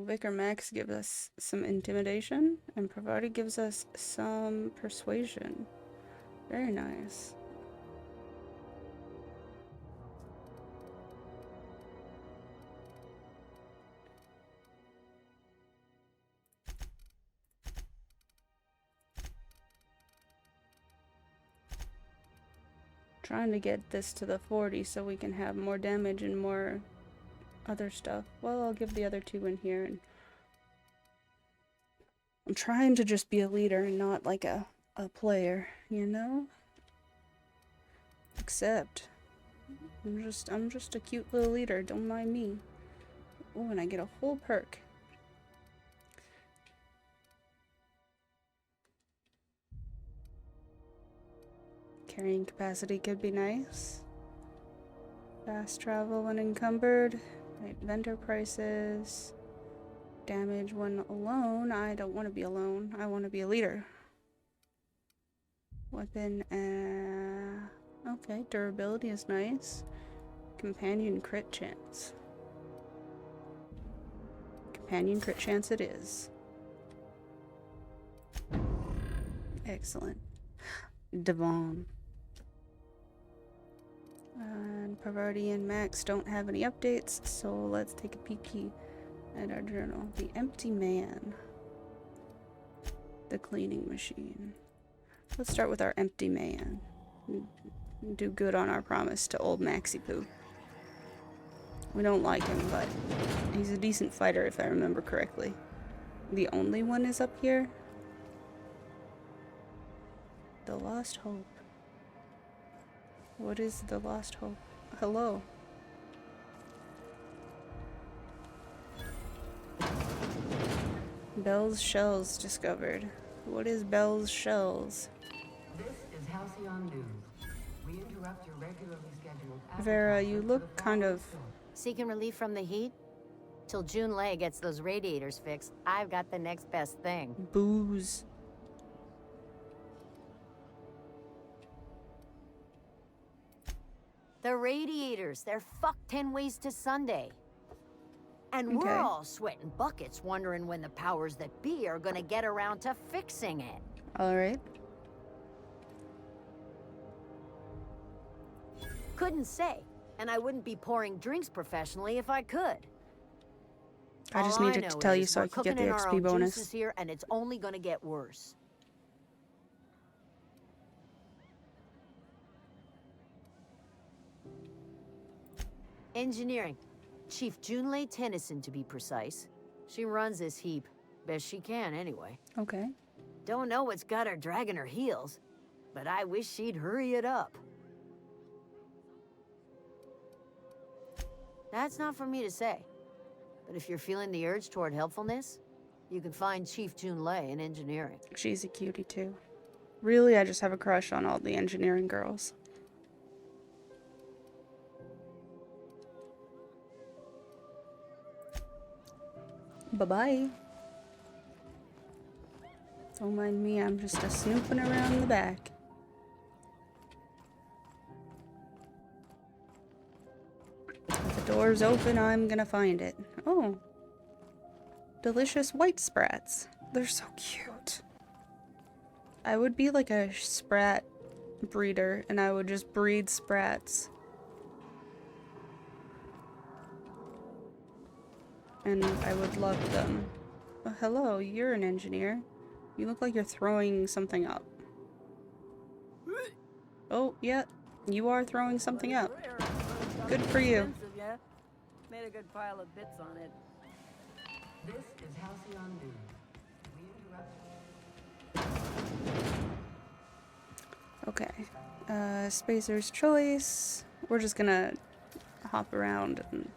[SPEAKER 1] Vicar Max gives us some intimidation, and Pravati gives us some persuasion. Very nice. Trying to get this to the 40 so we can have more damage and more other stuff. Well, I'll give the other two in here, and I'm trying to just be a leader and not like a player, you know? Except I'm just a cute little leader, don't mind me. Oh, and I get a whole perk. Carrying capacity could be nice. Fast travel when encumbered. Right, vendor prices. Damage when alone. I don't want to be alone. I want to be a leader. Weapon, okay, durability is nice. Companion crit chance. Companion crit chance it is. Excellent. Devon. And Parvati and Max don't have any updates, so let's take a peeky at our journal. The Empty Man. The Cleaning Machine. Let's start with our Empty Man. Do good on our promise to old Maxi Poo. We don't like him, but he's a decent fighter if I remember correctly. The only one is up here. The Lost Hope. What is the Lost Hope? Hello. Bell's Shells discovered. What is Bell's Shells?
[SPEAKER 13] This is Halcyon News. We interrupt your regularly scheduled...
[SPEAKER 1] Vera, you look kind of...
[SPEAKER 15] Seeking relief from the heat? Till June Lay gets those radiators fixed, I've got the next best thing.
[SPEAKER 1] Booze.
[SPEAKER 15] The radiators, they're fucked 10 ways to Sunday. And we're all sweating buckets wondering when the powers that be are gonna get around to fixing it.
[SPEAKER 1] Alright.
[SPEAKER 15] Couldn't say, and I wouldn't be pouring drinks professionally if I could.
[SPEAKER 1] I just
[SPEAKER 15] All
[SPEAKER 1] needed
[SPEAKER 15] know
[SPEAKER 1] to tell you
[SPEAKER 15] is
[SPEAKER 1] so I
[SPEAKER 15] we're
[SPEAKER 1] could get the
[SPEAKER 15] cooking in our
[SPEAKER 1] XP
[SPEAKER 15] own
[SPEAKER 1] bonus.
[SPEAKER 15] juices here, and it's only gonna get worse. Engineering. Chief Junlei Tennyson, to be precise. She runs this heap. Best she can, anyway.
[SPEAKER 1] Okay.
[SPEAKER 15] Don't know what's got her dragging her heels, but I wish she'd hurry it up. That's not for me to say. But if you're feeling the urge toward helpfulness, you can find Chief Junlei in engineering.
[SPEAKER 1] She's a cutie too. Really, I just have a crush on all the engineering girls. Bye-bye. Don't mind me, I'm just a snooping around in the back. If the door's open, I'm gonna find it. Oh. Delicious white sprats. They're so cute. I would be like a sprat breeder, and I would just breed sprats. And I would love them. Oh, hello, you're an engineer. You look like you're throwing something up. Oh, yeah, you are throwing something up. Good for you.
[SPEAKER 13] Made a good pile of bits on it. This is Halcyon News. We interrupt.
[SPEAKER 1] Okay. Spacer's Choice. We're just gonna hop around and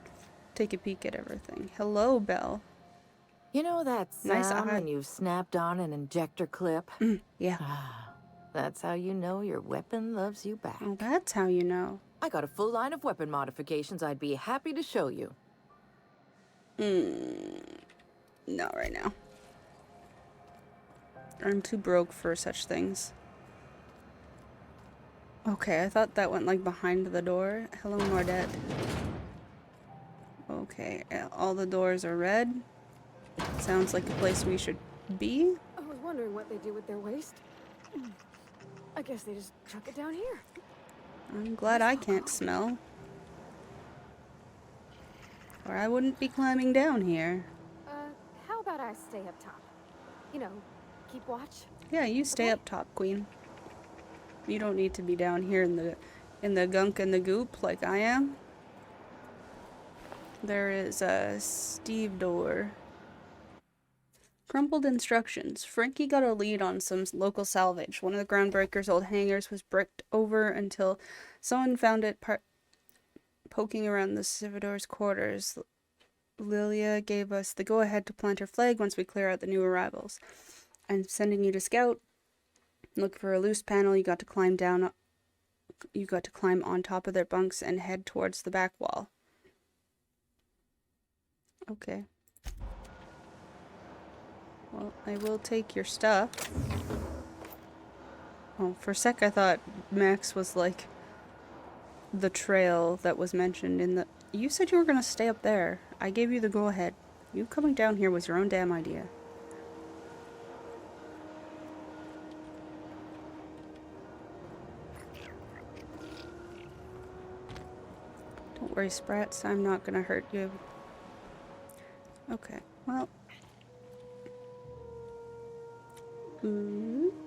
[SPEAKER 1] take a peek at everything. Hello, Belle.
[SPEAKER 16] You know that
[SPEAKER 1] Nice
[SPEAKER 16] sound
[SPEAKER 1] eye.
[SPEAKER 16] when you've snapped on an injector clip?
[SPEAKER 1] Yeah.
[SPEAKER 16] That's how you know your weapon loves you back.
[SPEAKER 1] Oh, that's how you know.
[SPEAKER 16] I got a full line of weapon modifications I'd be happy to show you.
[SPEAKER 1] Not right now. I'm too broke for such things. Okay, I thought that went like behind the door. Hello, Mordette. Okay, all the doors are red. sounds like a place we should be.
[SPEAKER 7] I was wondering what they do with their waste. I guess they just chuck it down here.
[SPEAKER 1] I'm glad I can't smell. Or I wouldn't be climbing down here.
[SPEAKER 7] How about I stay up top? You know, keep watch.
[SPEAKER 1] Yeah, you stay up top, Queen. You don't need to be down here in the gunk and the goop like I am. There is a Steve door. Crumpled instructions. Frankie got a lead on some local salvage. One of the groundbreaker's old hangars was bricked over until someone found it poking around the Cividor's quarters. Lilia gave us the go-ahead to plant her flag once we clear out the new arrivals. I'm sending you to scout. Look for a loose panel. You got to climb down. You got to climb on top of their bunks and head towards the back wall. Okay. Well, I will take your stuff. Oh, for a sec I thought Max was like the trail that was mentioned in the... You said you were gonna stay up there. I gave you the go-ahead. You coming down here was your own damn idea. Don't worry, Sprats. I'm not gonna hurt you. Okay, well...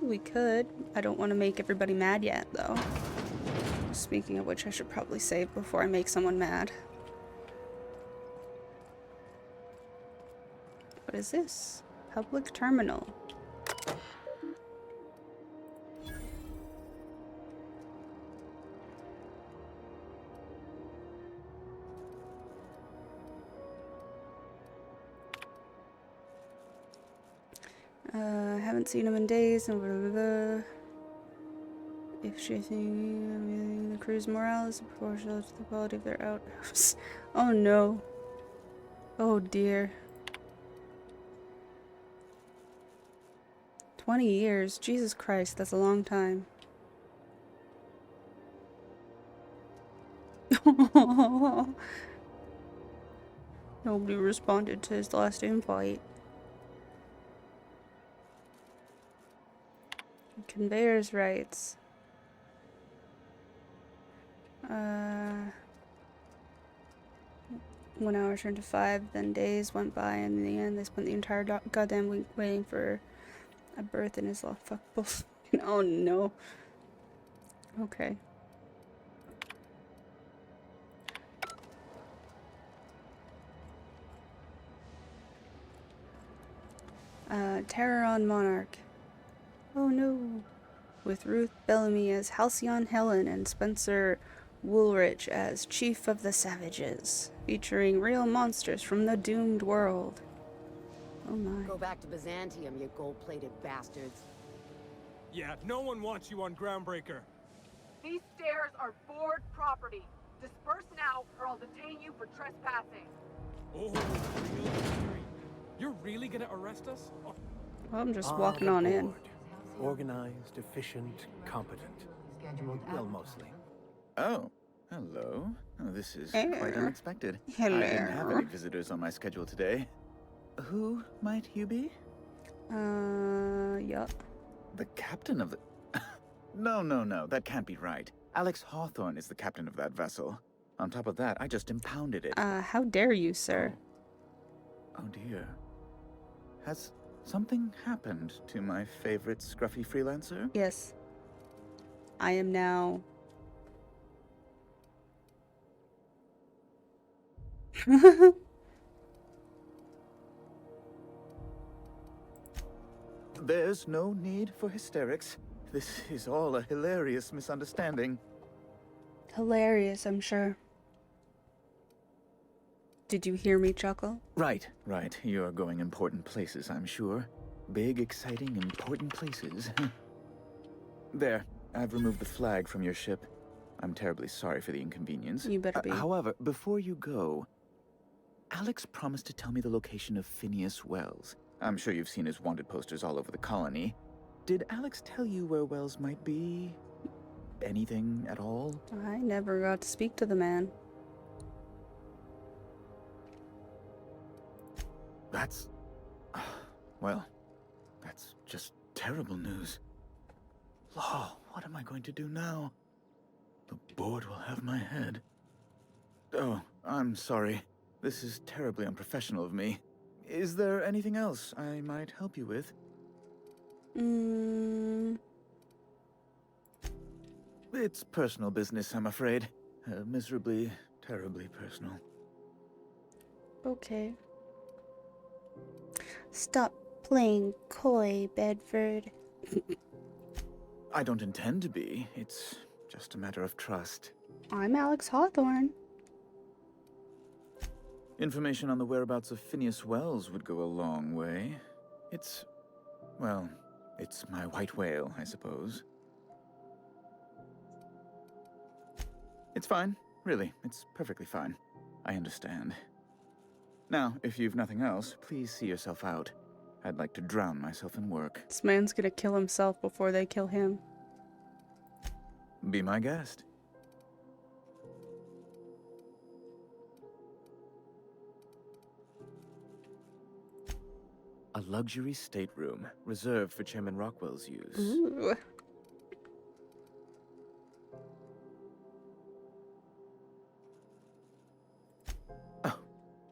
[SPEAKER 1] we could. I don't want to make everybody mad yet, though. Speaking of which, I should probably save before I make someone mad. What is this? Public terminal. Haven't seen him in days and blah, blah, blah. If shifting the crew's morale is proportional to the quality of their outhouse. Oh no. Oh dear. 20 years. Jesus Christ, that's a long time. Nobody responded to his last invite. Conveyor's rights. 1 hour turned to 5, then days went by, and in the end they spent the entire goddamn week waiting for a birth in his law. Fuck both. Oh no. Okay. Terror on Monarch. Oh no. With Ruth Bellamy as Halcyon Helen and Spencer Woolrich as Chief of the Savages, featuring real monsters from the doomed world. Oh my.
[SPEAKER 9] Go back to Byzantium, you gold-plated bastards.
[SPEAKER 6] Yeah, no one wants you on Groundbreaker.
[SPEAKER 2] These stairs are board property. Disperse now, or I'll detain you for trespassing.
[SPEAKER 6] Oh, really? You're really gonna arrest us? Oh.
[SPEAKER 1] Well, I'm just walking on in.
[SPEAKER 5] Organized, efficient, competent. Well, mostly.
[SPEAKER 17] Oh, hello. Oh, this is
[SPEAKER 1] Hello.
[SPEAKER 17] quite unexpected.
[SPEAKER 1] Hello.
[SPEAKER 17] I didn't have any visitors on my schedule today. Who might you be?
[SPEAKER 1] Yeah.
[SPEAKER 17] The captain of the... No, that can't be right. Alex Hawthorne is the captain of that vessel. On top of that, I just impounded it.
[SPEAKER 1] How dare you, sir?
[SPEAKER 17] Oh dear. Has something happened to my favorite scruffy freelancer?
[SPEAKER 1] Yes. I am now...
[SPEAKER 17] There's no need for hysterics. This is all a hilarious misunderstanding.
[SPEAKER 1] Hilarious, I'm sure. Did you hear me chuckle?
[SPEAKER 17] Right. You're going important places, I'm sure. Big, exciting, important places. There, I've removed the flag from your ship. I'm terribly sorry for the inconvenience.
[SPEAKER 1] You better be.
[SPEAKER 17] However, before you go, Alex promised to tell me the location of Phineas Wells. I'm sure you've seen his wanted posters all over the colony. Did Alex tell you where Wells might be? Anything at all?
[SPEAKER 1] I never got to speak to the man.
[SPEAKER 17] That's Well, that's just terrible news. Law, what am I going to do now? The board will have my head. Oh, I'm sorry. This is terribly unprofessional of me. Is there anything else I might help you with? It's personal business, I'm afraid. Miserably, terribly personal.
[SPEAKER 1] Okay. Stop playing coy, Bedford.
[SPEAKER 17] I don't intend to be. It's just a matter of trust.
[SPEAKER 1] I'm Alex Hawthorne.
[SPEAKER 17] Information on the whereabouts of Phineas Wells would go a long way. It's my white whale, I suppose. It's fine. Really, it's perfectly fine. I understand. Now, if you've nothing else, please see yourself out. I'd like to drown myself in work.
[SPEAKER 1] This man's gonna kill himself before they kill him.
[SPEAKER 17] Be my guest. A luxury stateroom, reserved for Chairman Rockwell's use.
[SPEAKER 1] Ooh.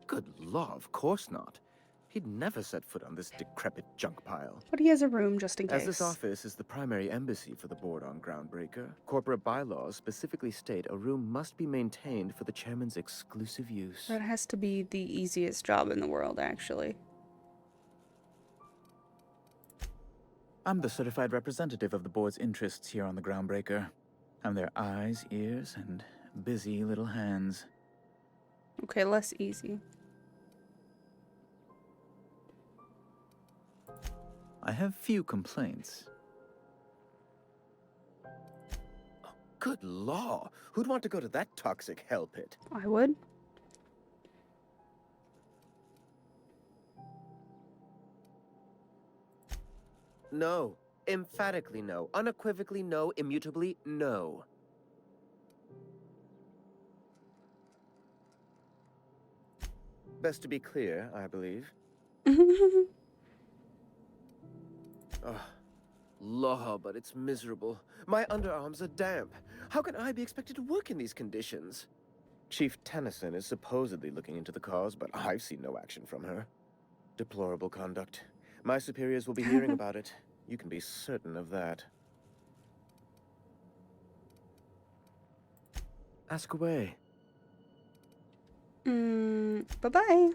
[SPEAKER 18] Good law, of course not. He'd never set foot on this decrepit junk pile.
[SPEAKER 1] But he has a room just in case.
[SPEAKER 18] As this office is the primary embassy for the board on Groundbreaker, corporate bylaws specifically state a room must be maintained for the chairman's exclusive use.
[SPEAKER 1] That has to be the easiest job in the world, actually.
[SPEAKER 17] I'm the certified representative of the board's interests here on the Groundbreaker. I'm their eyes, ears, and busy little hands.
[SPEAKER 1] Okay, less easy.
[SPEAKER 17] I have few complaints.
[SPEAKER 18] Oh, good law! Who'd want to go to that toxic hell pit?
[SPEAKER 1] I would.
[SPEAKER 18] No. Emphatically no. Unequivocally no. Immutably no. Best to be clear, I believe. Ugh. Law, but it's miserable. My underarms are damp. How can I be expected to work in these conditions? Chief Tennyson is supposedly looking into the cause, but I've seen no action from her. Deplorable conduct. My superiors will be hearing about it. You can be certain of that. Ask away.
[SPEAKER 1] Bye-bye.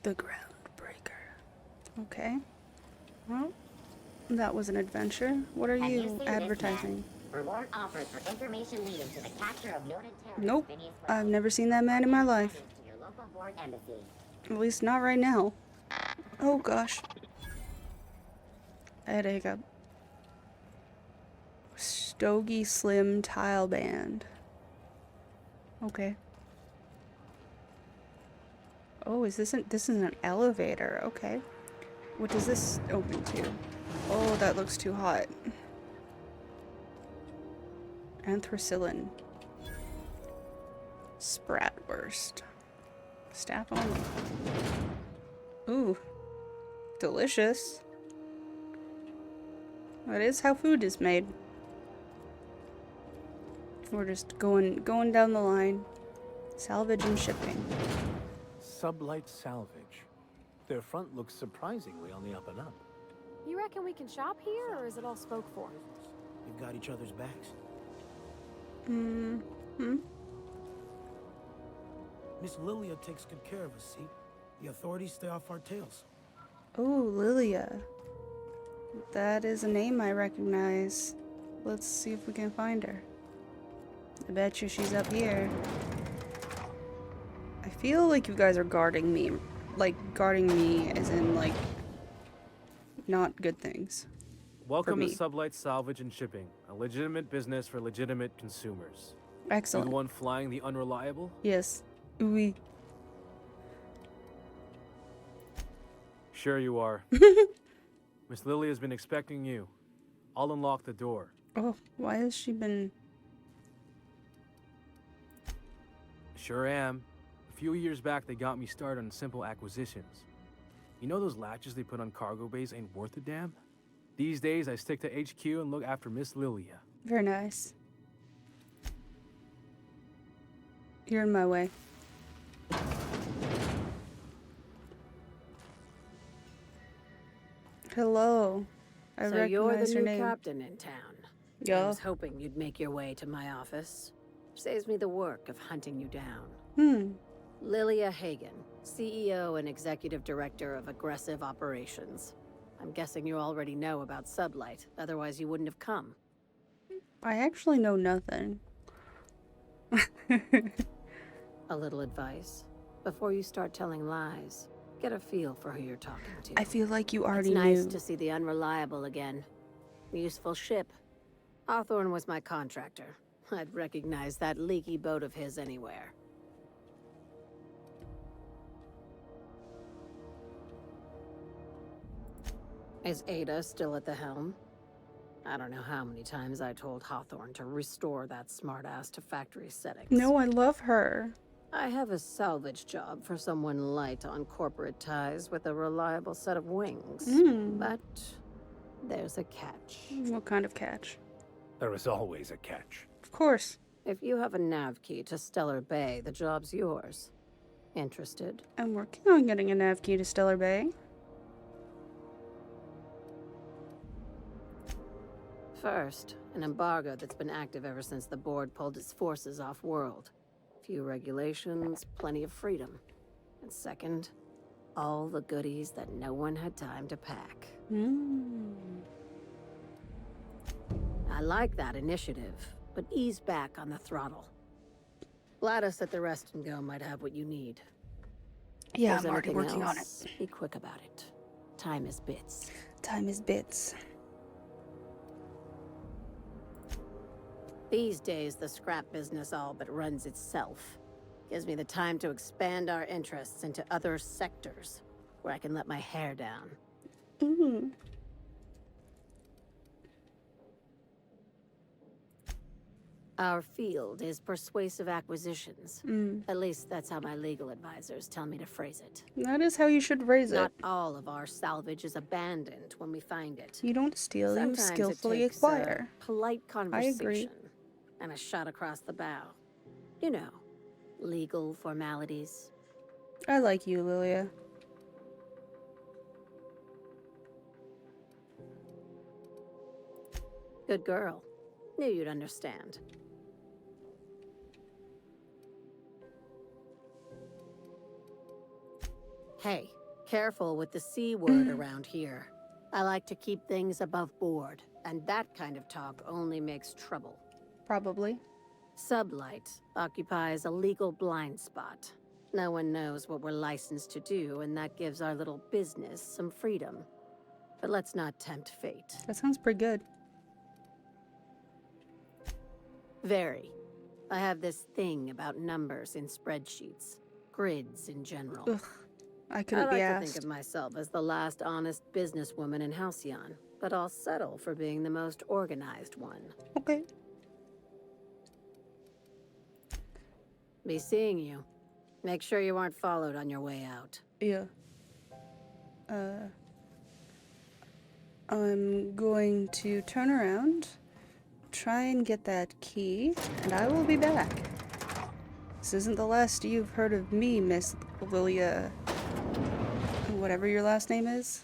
[SPEAKER 1] The Groundbreaker. Okay. Well, that was an adventure. What are you advertising?
[SPEAKER 19] Reward offers for information leading to the capture of noted terrorist.
[SPEAKER 1] Nope. I've never seen that man in my life.
[SPEAKER 19] To your local board embassy.
[SPEAKER 1] At least not right now. Oh gosh. I had a hiccup. Stogie Slim Tile Band. Okay. Oh, this is an elevator. Okay. What does this open to? Oh, that looks too hot. Anthracillin. Spratwurst. Staff only. Ooh. Delicious. That is how food is made. We're just going down the line. Salvage and shipping.
[SPEAKER 5] Sublight Salvage. Their front looks surprisingly on the up and up.
[SPEAKER 7] You reckon we can shop here, or is it all spoke for?
[SPEAKER 10] We've got each other's backs.
[SPEAKER 20] Miss Lilia takes good care of us, see? The authorities stay off our tails.
[SPEAKER 1] Oh, Lilia. That is a name I recognize. Let's see if we can find her. I bet you she's up here. I feel like you guys are guarding me. Like, guarding me as in, like, not good things.
[SPEAKER 6] Welcome to Sublight Salvage and Shipping, a legitimate business for legitimate consumers.
[SPEAKER 1] Excellent.
[SPEAKER 6] You the one flying the unreliable?
[SPEAKER 1] Yes. Oui.
[SPEAKER 6] Sure you are. Miss Lily has been expecting you. I'll unlock the door.
[SPEAKER 1] Oh, why has she been...
[SPEAKER 6] Sure am. If few years back, they got me started on simple acquisitions. You know those latches they put on cargo bays ain't worth a damn? These days, I stick to HQ and look after Miss Lilia.
[SPEAKER 1] Very nice. You're in my way. Hello. I
[SPEAKER 7] So you're the
[SPEAKER 1] recognize your
[SPEAKER 7] new
[SPEAKER 1] name.
[SPEAKER 7] captain in town.
[SPEAKER 1] Yeah.
[SPEAKER 7] I was hoping you'd make your way to my office. Saves me the work of hunting you down. Lilia Hagen, CEO and Executive Director of Aggressive Operations. I'm guessing you already know about Sublight, otherwise you wouldn't have come.
[SPEAKER 1] I actually know nothing.
[SPEAKER 7] A little advice. Before you start telling lies, get a feel for who you're talking to.
[SPEAKER 1] I feel like you already
[SPEAKER 7] It's nice
[SPEAKER 1] knew.
[SPEAKER 7] to see the Unreliable again. Useful ship. Hawthorne was my contractor. I'd recognize that leaky boat of his anywhere. Is Ada still at the helm? I don't know how many times I told Hawthorne to restore that smartass to factory settings.
[SPEAKER 1] No, I love her.
[SPEAKER 7] I have a salvage job for someone light on corporate ties with a reliable set of wings. But there's a catch.
[SPEAKER 1] What kind of catch?
[SPEAKER 5] There is always a catch.
[SPEAKER 1] Of course.
[SPEAKER 7] If you have a nav key to Stellar Bay, the job's yours. Interested?
[SPEAKER 1] I'm working on getting a nav key to Stellar Bay.
[SPEAKER 7] First, an embargo that's been active ever since the board pulled its forces off-world. Few regulations, plenty of freedom. And second, all the goodies that no one had time to pack. I like that initiative, but ease back on the throttle. Gladys at the Rest and Go might have what you need.
[SPEAKER 1] Yeah,
[SPEAKER 7] If there's
[SPEAKER 1] I'm already
[SPEAKER 7] anything
[SPEAKER 1] working on
[SPEAKER 7] else, Be quick about it. Time is bits.
[SPEAKER 1] Time is bits.
[SPEAKER 7] These days, the scrap business all but runs itself. Gives me the time to expand our interests into other sectors, where I can let my hair down. Our field is persuasive acquisitions. At least that's how my legal advisors tell me to phrase it.
[SPEAKER 1] That is how you should raise
[SPEAKER 7] Not
[SPEAKER 1] it.
[SPEAKER 7] all of our salvage is abandoned when we find it.
[SPEAKER 1] You don't steal, you
[SPEAKER 7] Sometimes
[SPEAKER 1] skillfully
[SPEAKER 7] it takes
[SPEAKER 1] acquire.
[SPEAKER 7] a polite
[SPEAKER 1] I
[SPEAKER 7] conversation
[SPEAKER 1] agree.
[SPEAKER 7] and a shot across the bow. You know, legal formalities.
[SPEAKER 1] I like you, Lilia.
[SPEAKER 7] Good girl. Knew you'd understand. Hey, careful with the C word around here. I like to keep things above board, and that kind of talk only makes trouble.
[SPEAKER 1] Probably.
[SPEAKER 7] Sublight occupies a legal blind spot. No one knows what we're licensed to do, and that gives our little business some freedom. But let's not tempt fate.
[SPEAKER 1] That sounds pretty good.
[SPEAKER 7] Very. I have this thing about numbers in spreadsheets. Grids in general.
[SPEAKER 1] Ugh, I couldn't
[SPEAKER 7] I
[SPEAKER 1] be
[SPEAKER 7] like
[SPEAKER 1] asked.
[SPEAKER 7] to think of myself as the last honest businesswoman in Halcyon, but I'll settle for being the most organized one.
[SPEAKER 1] Okay.
[SPEAKER 7] Be seeing you. Make sure you aren't followed on your way out.
[SPEAKER 1] Yeah. I'm going to turn around, try and get that key, and I will be back. This isn't the last you've heard of me, Miss Lilia. Whatever your last name is.